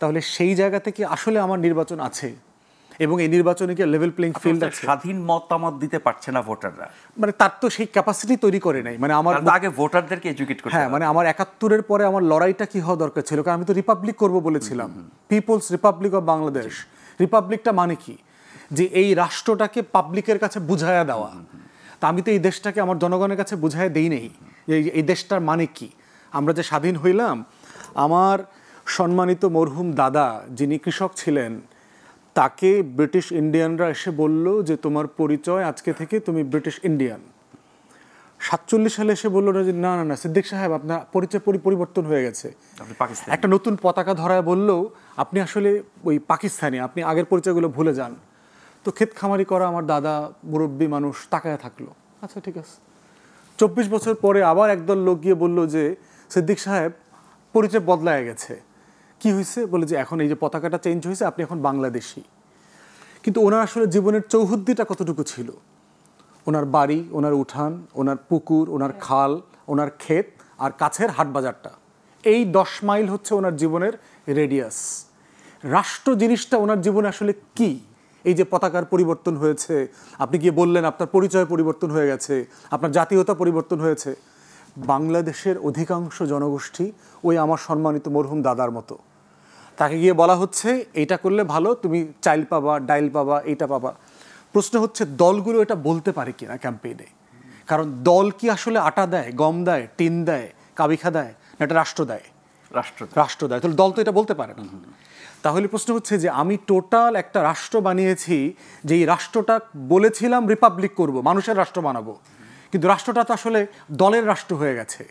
তাহলে সেই জায়গা থেকে আসলে আমার নির্বাচন আছে, এবং এই নির্বাচনে কি লেভেল প্লেইং ফিল্ড আছে? স্বাধীন মতামত দিতে পারছে না ভোটাররা, মানে তার তো সেই ক্যাপাসিটি তৈরি করে নাই। মানে আমার আগে ভোটারদেরকে এডুকেট করতে, হ্যাঁ, মানে আমার 71-এর পরে আমার লড়াইটা কি হওয়া দরকার ছিল, কারণ আমি তো রিপাবলিক করব বলেছিলাম, পিপলস রিপাবলিক অফ বাংলাদেশ। রিপাবলিকটা মানে কি, যে এই রাষ্ট্রটাকে পাবলিকের কাছে বুঝাইয়া দেওয়া। তা আমি তো এই দেশটাকে আমার জনগণের কাছে বুঝাইয়া দেই নেই এই দেশটার মানে কি। আমরা যে স্বাধীন হইলাম, আমার সম্মানিত মরহুম দাদা যিনি কৃষক ছিলেন, তাকে ব্রিটিশ ইন্ডিয়ানরা এসে বলল যে তোমার পরিচয় আজকে থেকে তুমি ব্রিটিশ ইন্ডিয়ান। 47 সালে এসে বললো যে না না না সিদ্দিক সাহেব আপনার পরিচয় পরিবর্তন হয়ে গেছে, একটা নতুন পতাকা ধরায় বললো আপনি আসলে ওই পাকিস্তানি, আপনি আগের পরিচয়গুলো ভুলে যান। তো ক্ষেত খামারি করা আমার দাদা মুরব্বী মানুষ তাকায় থাকলো, আচ্ছা ঠিক আছে। 24 বছর পরে আবার একদল লোক গিয়ে বললো যে সিদ্দিক সাহেব পরিচয় বদলায় গেছে। কি হয়েছে? বলে যে এখন এই যে পতাকাটা চেঞ্জ হয়েছে, আপনি এখন বাংলাদেশি। কিন্তু ওনার আসলে জীবনের চৌহদ্দিটা কতটুকু ছিল? ওনার বাড়ি, ওনার উঠান, ওনার পুকুর, ওনার খাল, ওনার ক্ষেত, আর কাছের হাট বাজারটা, এই 10 মাইল হচ্ছে ওনার জীবনের রেডিয়াস। রাষ্ট্র জিনিসটা ওনার জীবনে আসলে কি? এই যে পতাকার পরিবর্তন হয়েছে, আপনি গিয়ে বললেন আপনার পরিচয় পরিবর্তন হয়ে গেছে, আপনার জাতীয়তা পরিবর্তন হয়েছে। বাংলাদেশের অধিকাংশ জনগোষ্ঠী ওই আমার সম্মানিত মরহুম দাদার মতো, তাকে গিয়ে বলা হচ্ছে এইটা করলে ভালো, তুমি চাইল পাবা, ডাইল পাবা, এইটা পাবা। প্রশ্ন হচ্ছে দলগুলো এটা বলতে পারে কিনা ক্যাম্পেইনে? কারণ দল কি আসলে আটা দেয়, গম দেয়, টিন দেয়, কাবিখা দেয়, না এটা রাষ্ট্র দেয়? রাষ্ট্র দেয়। তাহলে দল তো এটা বলতে পারে না। তাহলে প্রশ্ন হচ্ছে যে আমি টোটাল একটা রাষ্ট্র বানিয়েছি, যে এই রাষ্ট্রটা বলেছিলাম রিপাবলিক করব, মানুষের রাষ্ট্র বানাবো, কিন্তু রাষ্ট্রটা তো আসলে দলের রাষ্ট্র হয়ে গেছে,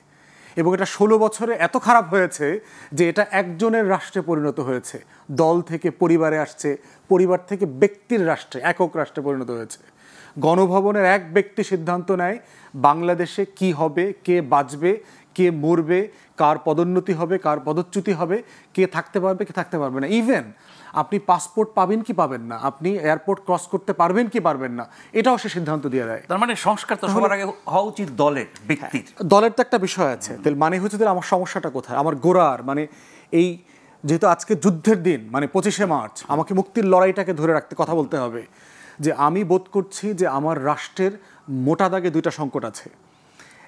এবং এটা 16 বছরে এত খারাপ হয়েছে যে এটা একজনের রাষ্ট্রে পরিণত হয়েছে। দল থেকে পরিবারে আসছে, পরিবার থেকে ব্যক্তির রাষ্ট্রে, একক রাষ্ট্রে পরিণত হয়েছে। গণভবনের এক ব্যক্তি সিদ্ধান্ত নেয় বাংলাদেশে কি হবে, কে বাঁচবে, কে মরবে, কার পদোন্নতি হবে, কার পদচ্যুতি হবে, কে থাকতে পারবে, কে থাকতে পারবে না। ইভেন আপনি পাসপোর্ট পাবেন কি পাবেন না, আপনি এয়ারপোর্ট ক্রস করতে পারবেন কি পারবেন না, এটাও সে সিদ্ধান্ত দিয়ে দেয়। তার মানে সংস্কার তো সবার আগে হওয়া উচিত দলের, ব্যক্তির। দলের তো একটা বিষয় আছে। তাহলে মানে হচ্ছে তাহলে আমার সমস্যাটা কোথায়, আমার গোড়ার মানে এই যেহেতু আজকে যুদ্ধের দিন, মানে 25শে মার্চ, আমাকে মুক্তির লড়াইটাকে ধরে রাখতে কথা বলতে হবে। যে আমি বোধ করছি যে আমার রাষ্ট্রের মোটা দাগে 2টা সংকট আছে।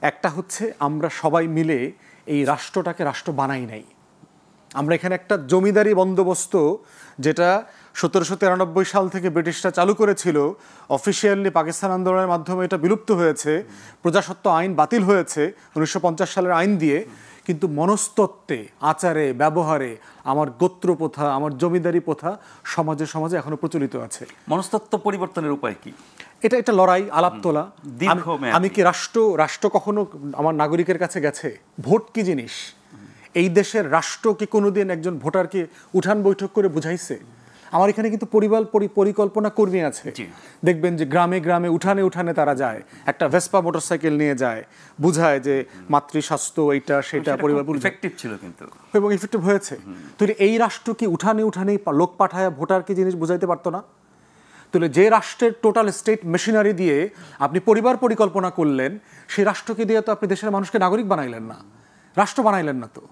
একটা হচ্ছে আমরা সবাই মিলে এই রাষ্ট্রটাকে রাষ্ট্র বানাই নাই। আমরা এখানে একটা জমিদারি বন্দোবস্ত, যেটা 1793 সাল থেকে ব্রিটিশরা চালু করেছিল, অফিসিয়ালি পাকিস্তান আন্দোলনের মাধ্যমে এটা বিলুপ্ত হয়েছে, প্রজাসত্ব আইন বাতিল হয়েছে 1950 সালের আইন দিয়ে, কিন্তু মনস্তত্ত্বে, আচারে, ব্যবহারে আমার গোত্র প্রথা, আমার জমিদারি প্রথা সমাজে সমাজে এখনো প্রচলিত আছে। মনস্তত্ত্ব পরিবর্তনের উপায় কি? এটা লড়াই, আলাপ তোলা। আমি কি রাষ্ট্র কখনো আমার নাগরিকের কাছে গেছে? ভোট কি জিনিস? এই দেশের রাষ্ট্র কি কোনোদিন একজন ভোটারকে উঠান বৈঠক করে বুঝাইছে? আমার এখানে কিন্তু পরিকল্পনা কর্মী আছে, দেখবেন যে গ্রামে গ্রামে উঠানে উঠানে তারা যায়, একটা ভেসপা মোটরসাইকেল নিয়ে যায়, বুঝায় যে মাতৃস্বাস্থ্য এইটা সেটা, পরিবার ইফেক্টিভ ছিল কিন্তু, এবং ইফেক্টিভ হয়েছে। তো এই রাষ্ট্র কি উঠানে উঠানেই লোক পাঠায় ভোটারকে জিনিস বুঝাইতে পারতো না? তাহলে যে রাষ্ট্রের টোটাল স্টেট মেশিনারি দিয়ে আপনি পরিবার পরিকল্পনা করলেন, সেই রাষ্ট্রকে দিয়ে তো আপনি দেশের মানুষকে নাগরিক বানাইলেন না, রাষ্ট্র বানাইলেন না। তো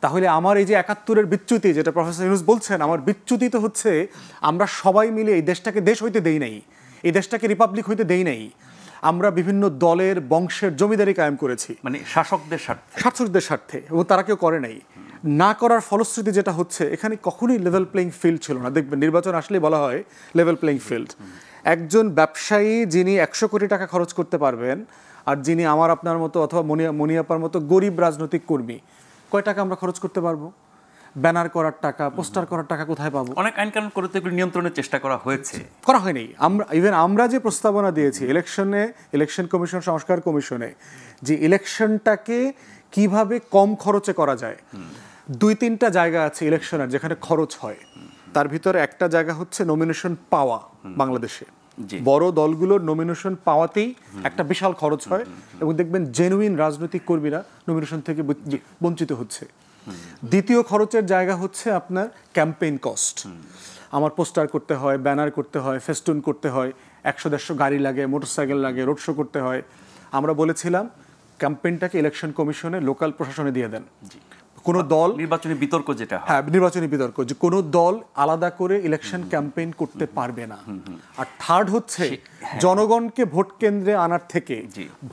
তাহলে আমার এই যে ৭১-এর বিচ্যুতি, যেটা প্রফেসর ইউনূস বলছেন, আমার বিচ্যুতি তো হচ্ছে আমরা সবাই মিলে এই দেশটাকে দেশ হইতে দেই নাই, এই দেশটাকে রিপাবলিক হইতে দেই নাই। আমরা বিভিন্ন দলের বংশের জমিদারি কায়েম করেছি, মানে শাসকদের স্বার্থে, এবং তারা কেউ করে নাই। না করার ফলশ্রুতি যেটা হচ্ছে, এখানে কখনোই লেভেল প্লেইং ফিল্ড ছিল না। দেখবেন নির্বাচন আসলেই বলা হয় লেভেল প্লেইং ফিল্ড। একজন ব্যবসায়ী যিনি ১০০ কোটি টাকা খরচ করতে পারবেন, আর যিনি আমার আপনার মতো অথবা মনিয়াপার মতো গরিব রাজনৈতিক কর্মী, কয় টাকা আমরা খরচ করতে পারবো? ব্যানার করার টাকা, পোস্টার করার টাকা কোথায় পাবো? অনেক আইন কানুন করে তো এগুলো নিয়ন্ত্রণের চেষ্টা করা হয়েছে, করা হয়নি। আমরা যে প্রস্তাবনা দিয়েছি ইলেকশন কমিশন, সংস্কার কমিশনে, যে ইলেকশনটাকে কিভাবে কম খরচে করা যায়, ২-৩টা জায়গা আছে ইলেকশনের যেখানে খরচ হয়। তার ভিতরে একটা জায়গা হচ্ছে নমিনেশন পাওয়া। বাংলাদেশে বড় দলগুলোর নমিনেশন পাওয়াতেই একটা বিশাল খরচ হয়, এবং দেখবেন জেনুইন রাজনৈতিক কর্মীরা নমিনেশন থেকে বঞ্চিত হচ্ছে। দ্বিতীয় খরচের জায়গা হচ্ছে আপনার ক্যাম্পেইন কস্ট। আমার পোস্টার করতে হয়, ব্যানার করতে হয়, ফেস্টুন করতে হয়, ১০০-১৫০ গাড়ি লাগে, মোটরসাইকেল লাগে, রোড শো করতে হয়। আমরা বলেছিলাম ক্যাম্পেইনটাকে ইলেকশন কমিশনে, লোকাল প্রশাসনে দিয়ে দেন। কোনো দল নির্বাচনী বিতর্ক যেটা, হ্যাঁ, নির্বাচনী বিতর্ক, যে কোনো দল আলাদা করে ইলেকশন ক্যাম্পেইন করতে পারবে না। আর থার্ড হচ্ছে জনগণকে ভোট কেন্দ্রে আনার থেকে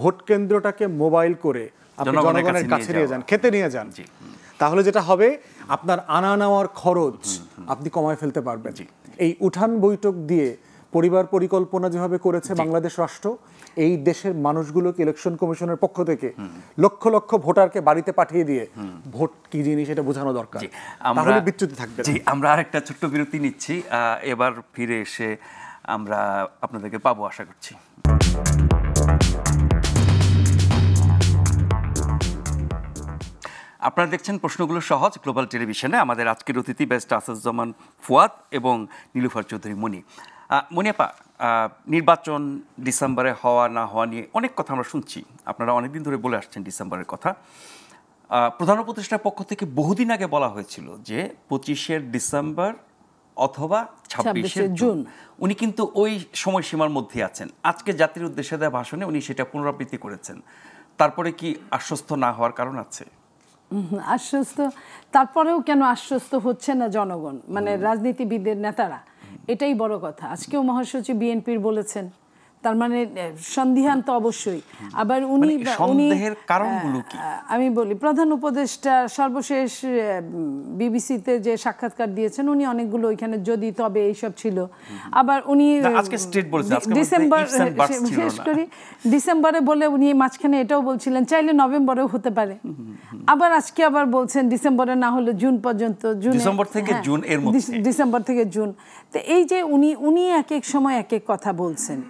ভোট কেন্দ্রটাকে মোবাইল করে আপনি জনগণের কাছে নিয়ে যান, খেতে নিয়ে যান। তাহলে যেটা হবে, আপনার আনা নেওয়ার খরচ আপনি কমায় ফেলতে পারবেন। এই উঠান বৈঠক দিয়ে পরিবার পরিকল্পনা যেভাবে করেছে বাংলাদেশ রাষ্ট্র, এই দেশের মানুষগুলোকে ইলেকশন কমিশনের পক্ষ থেকে লক্ষ লক্ষ ভোটারকে বাড়িতে পাঠিয়ে দিয়ে ভোট কি জিনিস এটা বোঝানো দরকার, তাহলে বিচ্যুতি থাকবে না। আমরা আরেকটা ছোট্ট বিরতি নিচ্ছি, এবার ফিরে এসে আমরা আপনাদেরকে পাবো আশা করছি। আপনারা দেখছেন প্রশ্নগুলো সহজ গ্লোবাল টেলিভিশনে। আমাদের আজকের অতিথি ব্যারিস্টার আসাদুজ্জামান ফুয়াদ এবং নীলুফার চৌধুরী মনি। মনিয়াপা, নির্বাচন ডিসেম্বরে হওয়া না হওয়া নিয়ে অনেক কথা আমরা শুনছি, আপনারা অনেকদিন ধরে বলে আসছেন ডিসেম্বরের কথা। প্রধান উপদেষ্টার পক্ষ থেকে বহুদিন আগে বলা হয়েছিল যে ২৫শে ডিসেম্বর অথবা ২৬শে জুন। উনি কিন্তু ওই সময়সীমার মধ্যে আছেন। আজকে জাতির উদ্দেশ্যে দেওয়া ভাষণে উনি সেটা পুনরাবৃত্তি করেছেন। তারপরে কি আশ্বস্ত না হওয়ার কারণ আছে? আশ্বস্ত, তারপরেও কেন আশ্বস্ত হচ্ছে না জনগণ, মানে রাজনীতিবিদদের নেতারা, এটাই বড় কথা। আজকেও মহাসচিব বিএনপির বলেছেন, তার মানে সন্দিহান তো অবশ্যই। আবার উনি সন্দেহের কারণগুলো কি? আমি বলি, প্রধান উপদেষ্টা সর্বশেষ বিবিসিতে যে সাক্ষাৎকার দিয়েছেন, উনি অনেকগুলো ওইখানে যদি তবে এইসব ছিল। আবার উনি ডিসেম্বরে বলে উনি মাঝখানে এটাও বলছিলেন চাইলে নভেম্বরেও হতে পারে। আবার আজকে আবার বলছেন ডিসেম্বরে না হলে জুন পর্যন্ত, ডিসেম্বর থেকে জুন, এর মধ্যে ডিসেম্বর থেকে জুন। তো এই যে উনি এক এক সময় এক এক কথা বলছেন,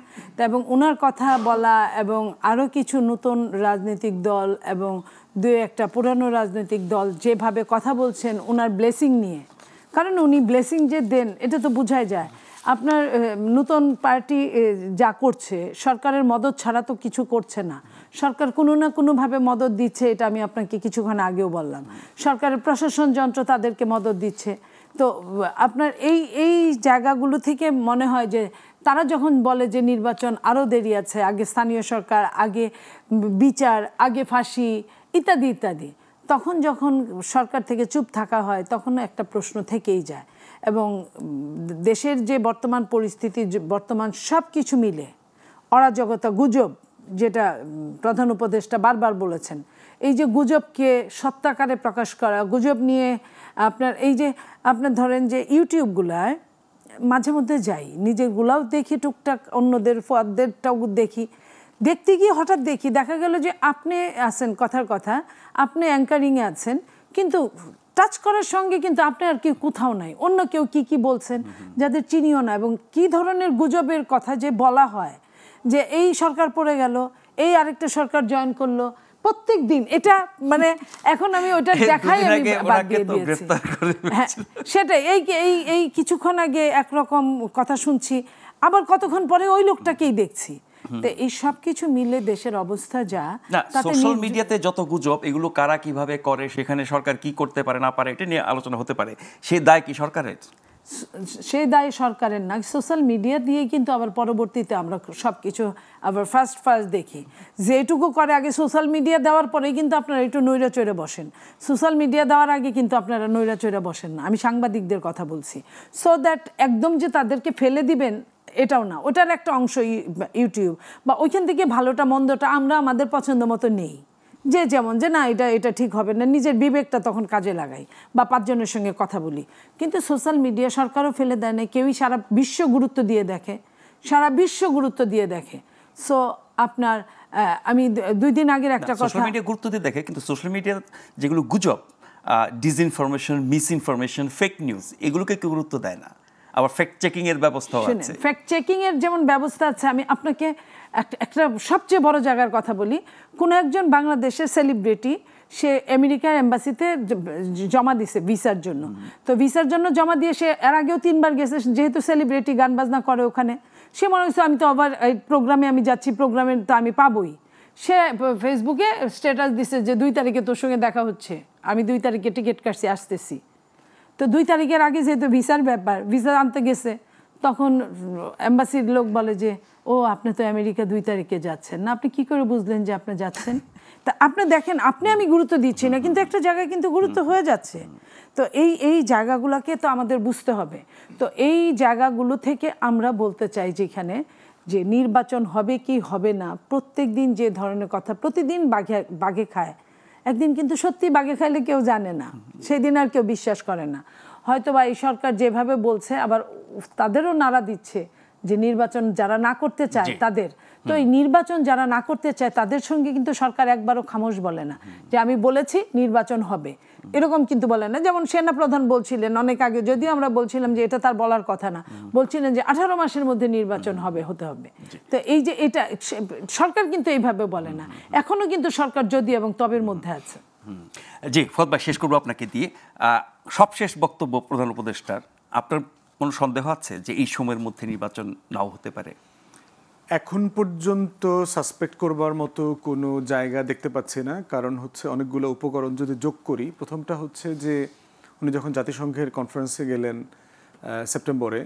এবং ওনার কথা বলা এবং আরও কিছু নতুন রাজনৈতিক দল এবং দু একটা পুরানো রাজনৈতিক দল যেভাবে কথা বলছেন ওনার ব্লেসিং নিয়ে, কারণ উনি ব্লেসিং যে দেন এটা তো বোঝাই যায়। আপনার নতুন পার্টি যা করছে, সরকারের মদত ছাড়া তো কিছু করছে না। সরকার কোনো না কোনোভাবে মদত দিচ্ছে, এটা আমি আপনাকে কিছুক্ষণ আগেও বললাম। সরকারের প্রশাসন যন্ত্র তাদেরকে মদত দিচ্ছে। তো আপনার এই জায়গাগুলো থেকে মনে হয় যে তারা যখন বলে যে নির্বাচন আরও দেরি আছে, আগে স্থানীয় সরকার, আগে বিচার, আগে ফাঁসি ইত্যাদি ইত্যাদি, তখন যখন সরকার থেকে চুপ থাকা হয় তখন একটা প্রশ্ন থেকেই যায়। এবং দেশের যে বর্তমান পরিস্থিতি, বর্তমান সব কিছু মিলে অরাজকতা, গুজব, যেটা প্রধান উপদেষ্টা বারবার বলেছেন, এই যে গুজবকে সত্যাকারে প্রকাশ করা, গুজব নিয়ে আপনার এই যে আপনার ধরেন যে ইউটিউবগুলায় মাঝে মধ্যে যাই, নিজেরগুলাও দেখি, টুকটাক অন্যদের ফুয়াদদেরটাও দেখি। দেখতে গিয়ে হঠাৎ দেখা গেল যে আপনি আছেন, কথার কথা আপনি অ্যাঙ্কারিংয়ে আছেন, কিন্তু টাচ করার সঙ্গে কিন্তু আপনি আর কেউ কোথাও নাই, অন্য কেউ কি বলছেন যাদের চিনিও না। এবং কি ধরনের গুজবের কথা যে বলা হয় যে এই সরকার পড়ে গেল, এই আরেকটা সরকার জয়েন করলো, প্রত্যেক দিন এটা, মানে এখন আমি ওইটা দেখাই আমি বাদ দিয়ে দিয়েছি। হ্যাঁ, সেটাই। এই কিছুক্ষণ আগে একরকম কথা শুনছি, আবার কতক্ষণ পরে ওই লোকটাকেই দেখছি। তো এই সব কিছু মিলে দেশের অবস্থা যা, সোশ্যাল মিডিয়াতে যত গুজব, এগুলো কারা কিভাবে করে, সেখানে সরকার কি করতে পারে না পারে, এটা নিয়ে আলোচনা হতে পারে। সে দায় কি সরকারের? সেই দায় সরকারের না, সোশ্যাল মিডিয়া দিয়ে কিন্তু আবার পরবর্তীতে আমরা সব কিছু আবার ফার্স্ট দেখি। যেটুকু করে আগে সোশ্যাল মিডিয়া দেওয়ার পরেই কিন্তু আপনারা একটু নৈরাচরে বসেন, সোশ্যাল মিডিয়া দেওয়ার আগে কিন্তু আপনারা নৈরাচরে বসেন না। আমি সাংবাদিকদের কথা বলছি। সো দ্যাট একদম যে তাদেরকে ফেলে দিবেন এটাও না, ওটার একটা অংশ ইউটিউব, বা ওইখান থেকে ভালোটা মন্দটা আমরা আমাদের পছন্দ মতো নেই, যে যেমন যে না এটা ঠিক হবে না, নিজের বিবেকটা তখন কাজে লাগাই বা 5 জনের সঙ্গে কথা বলি। কিন্তু সোশ্যাল মিডিয়া সরকারও ফেলে দেয় না, কেউই সারা বিশ্ব গুরুত্ব দিয়ে দেখে, সারা বিশ্ব গুরুত্ব দিয়ে দেখে। সো আপনার আমি 2 দিন আগের একটা কথা, সোশ্যাল মিডিয়া গুরুত্ব দিয়ে দেখে, কিন্তু সোশ্যাল মিডিয়া যেগুলো গুজব, ডিসইনফরমেশন, মিসইনফরমেশন, ফেক নিউজ, এগুলোকে কেউ গুরুত্ব দেয় না। আবার ফ্যাক্ট চেকিং এর ব্যবস্থাও আছে। ফ্যাক্ট চেকিং এর যেমন ব্যবস্থা আছে, আমি আপনাকে একটা সবচেয়ে বড় জায়গার কথা বলি। কোনো একজন বাংলাদেশের সেলিব্রিটি সে আমেরিকার এম্বাসিতে জমা দিছে ভিসার জন্য, তো ভিসার জন্য জমা দিয়ে সে এর আগেও 3 বার গেছে, যেহেতু সেলিব্রিটি গান বাজনা করে ওখানে, সে মনে হচ্ছে আমি তো আবার এই প্রোগ্রামে আমি যাচ্ছি, প্রোগ্রামে তো আমি পাবোই। সে ফেসবুকে স্ট্যাটাস দিছে যে 2 তারিখে তোর সঙ্গে দেখা হচ্ছে, আমি 2 তারিখে টিকিট কাটছি, আসতেছি। তো 2 তারিখের আগে যেহেতু ভিসার ব্যাপার, ভিসা আনতে গেছে, তখন এম্বাসির লোক বলে যে ও আপনি তো আমেরিকা 2 তারিখে যাচ্ছেন না, আপনি কি করে বুঝলেন যে আপনি যাচ্ছেন? তা আপনি দেখেন, আমি গুরুত্ব দিচ্ছি না, কিন্তু একটা জায়গায় কিন্তু গুরুত্ব হয়ে যাচ্ছে। তো এই জায়গাগুলোকে তো আমাদের বুঝতে হবে। তো এই জায়গাগুলো থেকে আমরা বলতে চাই যেখানে যে নির্বাচন হবে কি হবে না, প্রত্যেক দিন যে ধরনের কথা, প্রতিদিন বাঘে খায়, একদিন কিন্তু সত্যি বাঘে খাইলে কেউ জানে না, সেই দিন আর কেউ বিশ্বাস করে না। হয়তো বা এই সরকার যেভাবে বলছে, আবার তাদেরও নাড়া দিচ্ছে যে নির্বাচন যারা না করতে চায় তাদের, তো এই নির্বাচন যারা না করতে চায় তাদের সঙ্গে কিন্তু সরকার একবারও খামোশ বলে না যে আমি বলেছি নির্বাচন হবে, এরকম কিন্তু বলে না। যেমন সেনা প্রধান বলছিলেন অনেক আগে, যদিও আমরা বলছিলাম যে এটা তার বলার কথা না, বলছিলেন যে 18 মাসের মধ্যে নির্বাচন হতে হবে। তো এই যে এটা সরকার কিন্তু এইভাবে বলে না, এখনো কিন্তু সরকার যদি এবং তবের মধ্যে আছে। জি, ফত ভাই, শেষ করবো আপনাকে দিয়ে। সবশেষ বক্তব্য প্রধান উপদেষ্টার, আপনার কোনো সন্দেহ আছে যে এই সময়ের মধ্যে নির্বাচন নাও হতে পারে? এখন পর্যন্ত সাসপেক্ট করবার মতো কোনো জায়গা দেখতে পাচ্ছি না। কারণ হচ্ছে অনেকগুলো উপকরণ যদি যোগ করি, প্রথমটা হচ্ছে যে উনি যখন জাতিসংঘের কনফারেন্সে গেলেন সেপ্টেম্বরে,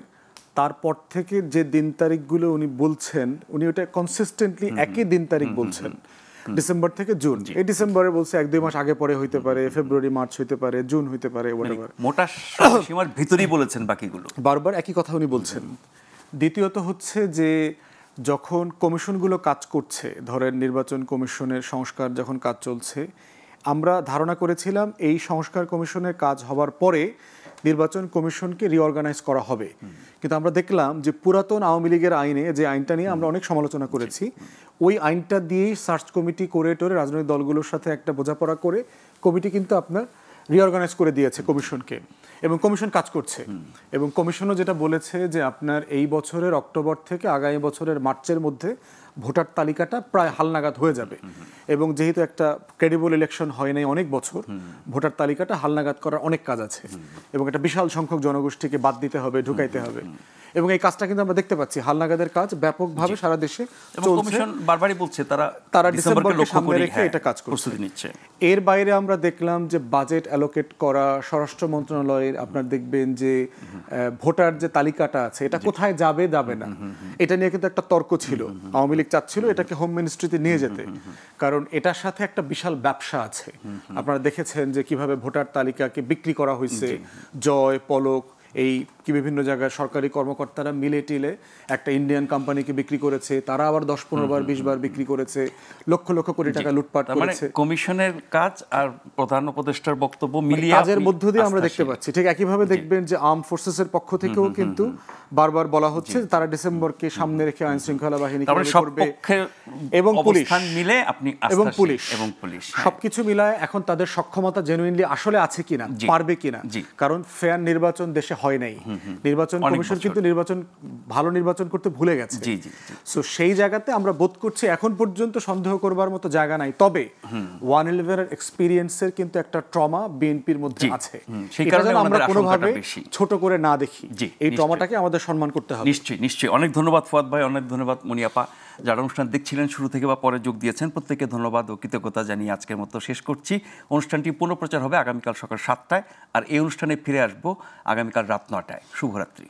তারপর থেকে যে দিন তারিখগুলো উনি বলছেন, উনি ওটা কনসিস্টেন্টলি একই দিন তারিখ বলছেন, ডিসেম্বর থেকে জুন। এই ডিসেম্বরে বলছে 1-2 মাস আগে পরে হইতে পারে, ফেব্রুয়ারি মার্চ হইতে পারে, জুন হইতে পারে, মোটা সীমার ভিতরেই বলেছেন বাকিগুলো, বারবার একই কথা উনি বলছেন। দ্বিতীয়ত হচ্ছে যে যখন কমিশনগুলো কাজ করছে, ধরেন নির্বাচন কমিশনের সংস্কার যখন কাজ চলছে, আমরা ধারণা করেছিলাম এই সংস্কার কমিশনের কাজ হবার পরে নির্বাচন কমিশনকে রিঅর্গানাইজ করা হবে। কিন্তু আমরা দেখলাম যে পুরাতন আওয়ামী লীগের আইনে, যে আইনটা নিয়ে আমরা অনেক সমালোচনা করেছি, ওই আইনটা দিয়েই সার্চ কমিটি করে টোরে রাজনৈতিক দলগুলোর সাথে একটা বোঝাপড়া করে কমিটি কিন্তু আপনার রিঅর্গানাইজ করে দিয়েছে কমিশনকে, এবং কমিশন কাজ করছে। এবং কমিশনও যেটা বলেছে যে আপনার এই বছরের অক্টোবর থেকে আগামী বছরের মার্চের মধ্যে ভোটার তালিকাটা প্রায় হালনাগাদ হয়ে যাবে। এবং যেহেতু একটা ক্রেডিবল ইলেকশন হয় নাই অনেক বছর, ভোটার তালিকাটা হালনাগাদ করার অনেক কাজ আছে, এবং একটা বিশাল সংখ্যক জনগোষ্ঠীকে বাদ দিতে হবে, ঢুকাইতে হবে। এবং এই কাজটা কিন্তু আমরা দেখতে পাচ্ছি, হালনাগাদের কাজ ব্যাপকভাবে সারা দেশে চলছে। কমিশন বারবারই বলছে তারা ডিসেম্বরকে সামনে রেখে এটা কাজ করছে। এর বাইরে আমরা দেখলাম যে বাজেট অ্যালোকেট করা, স্বরাষ্ট্র মন্ত্রণালয়ের আপনার দেখবেন যে ভোটার যে তালিকাটা আছে এটা কোথায় যাবে না, এটা নিয়ে কিন্তু একটা তর্ক ছিল। আওয়ামী লীগ চাচ্ছিল এটাকে হোম মিনিস্ট্রিতে নিয়ে যেতে, কারণ এটার সাথে একটা বিশাল ব্যবসা আছে। আপনারা দেখেছেন যে কিভাবে ভোটার তালিকাকে বিক্রি করা হয়েছে, জয়, পলক, এই কি বিভিন্ন জায়গায় সরকারি কর্মকর্তারা মিলে টিলে একটা ইন্ডিয়ান কোম্পানিকে বিক্রি করেছে, তারা আবার 10-15 বার 20 বার বিক্রি করেছে, লক্ষ লক্ষ কোটি টাকা লুটপাট করেছে। কমিশনের কাজ আর প্রধান উপদেষ্টার বক্তব্য মিলিয়ে কাজের মধ্য দিয়ে আমরা দেখতে পাচ্ছি। ঠিক একইভাবে দেখবেন যে আর্ম ফোর্সেসের পক্ষ থেকেও কিন্তু বারবার বলা হচ্ছে তারা ডিসেম্বরকে সামনে রেখে আইন শৃঙ্খলা বাহিনী করবে, এবং পুলিশ মিলে আপনি এবং পুলিশ সবকিছু মিলায় এখন তাদের সক্ষমতা জেনুইনলি আসলে আছে কিনা, পারবে কিনা। কারণ ফেয়ার নির্বাচন দেশে হয় নাই, নির্বাচন কমিশন কিন্তু ভালো নির্বাচন করতে ভুলে গেছে। সো সেই জায়গাতে আমরা বোধ করছি এখন পর্যন্ত সন্দেহ করবার মতো জায়গা নাই। তবে 1/11 এর এক্সপেরিয়েন্সের কিন্তু একটা ট্রমা বিএনপির মধ্যে আছে, সেই কারণে আমরা কোনোভাবে ছোট করে না দেখি, এই ট্রমাটাকে আমাদের সম্মান করতে হবে। নিশ্চয়ই। অনেক ধন্যবাদ ফুয়াদ ভাই, অনেক ধন্যবাদ মনিয়াপা। যারা অনুষ্ঠান দেখছিলেন শুরু থেকে বা পরে যোগ দিয়েছেন প্রত্যেককে ধন্যবাদ ও কৃতজ্ঞতা জানিয়ে আজকের মতো শেষ করছি। অনুষ্ঠানটি পুনঃপ্রচার হবে আগামীকাল সকাল 7টায়, আর এই অনুষ্ঠানে ফিরে আসবো আগামীকাল রাত 9টায়। শুভরাত্রি।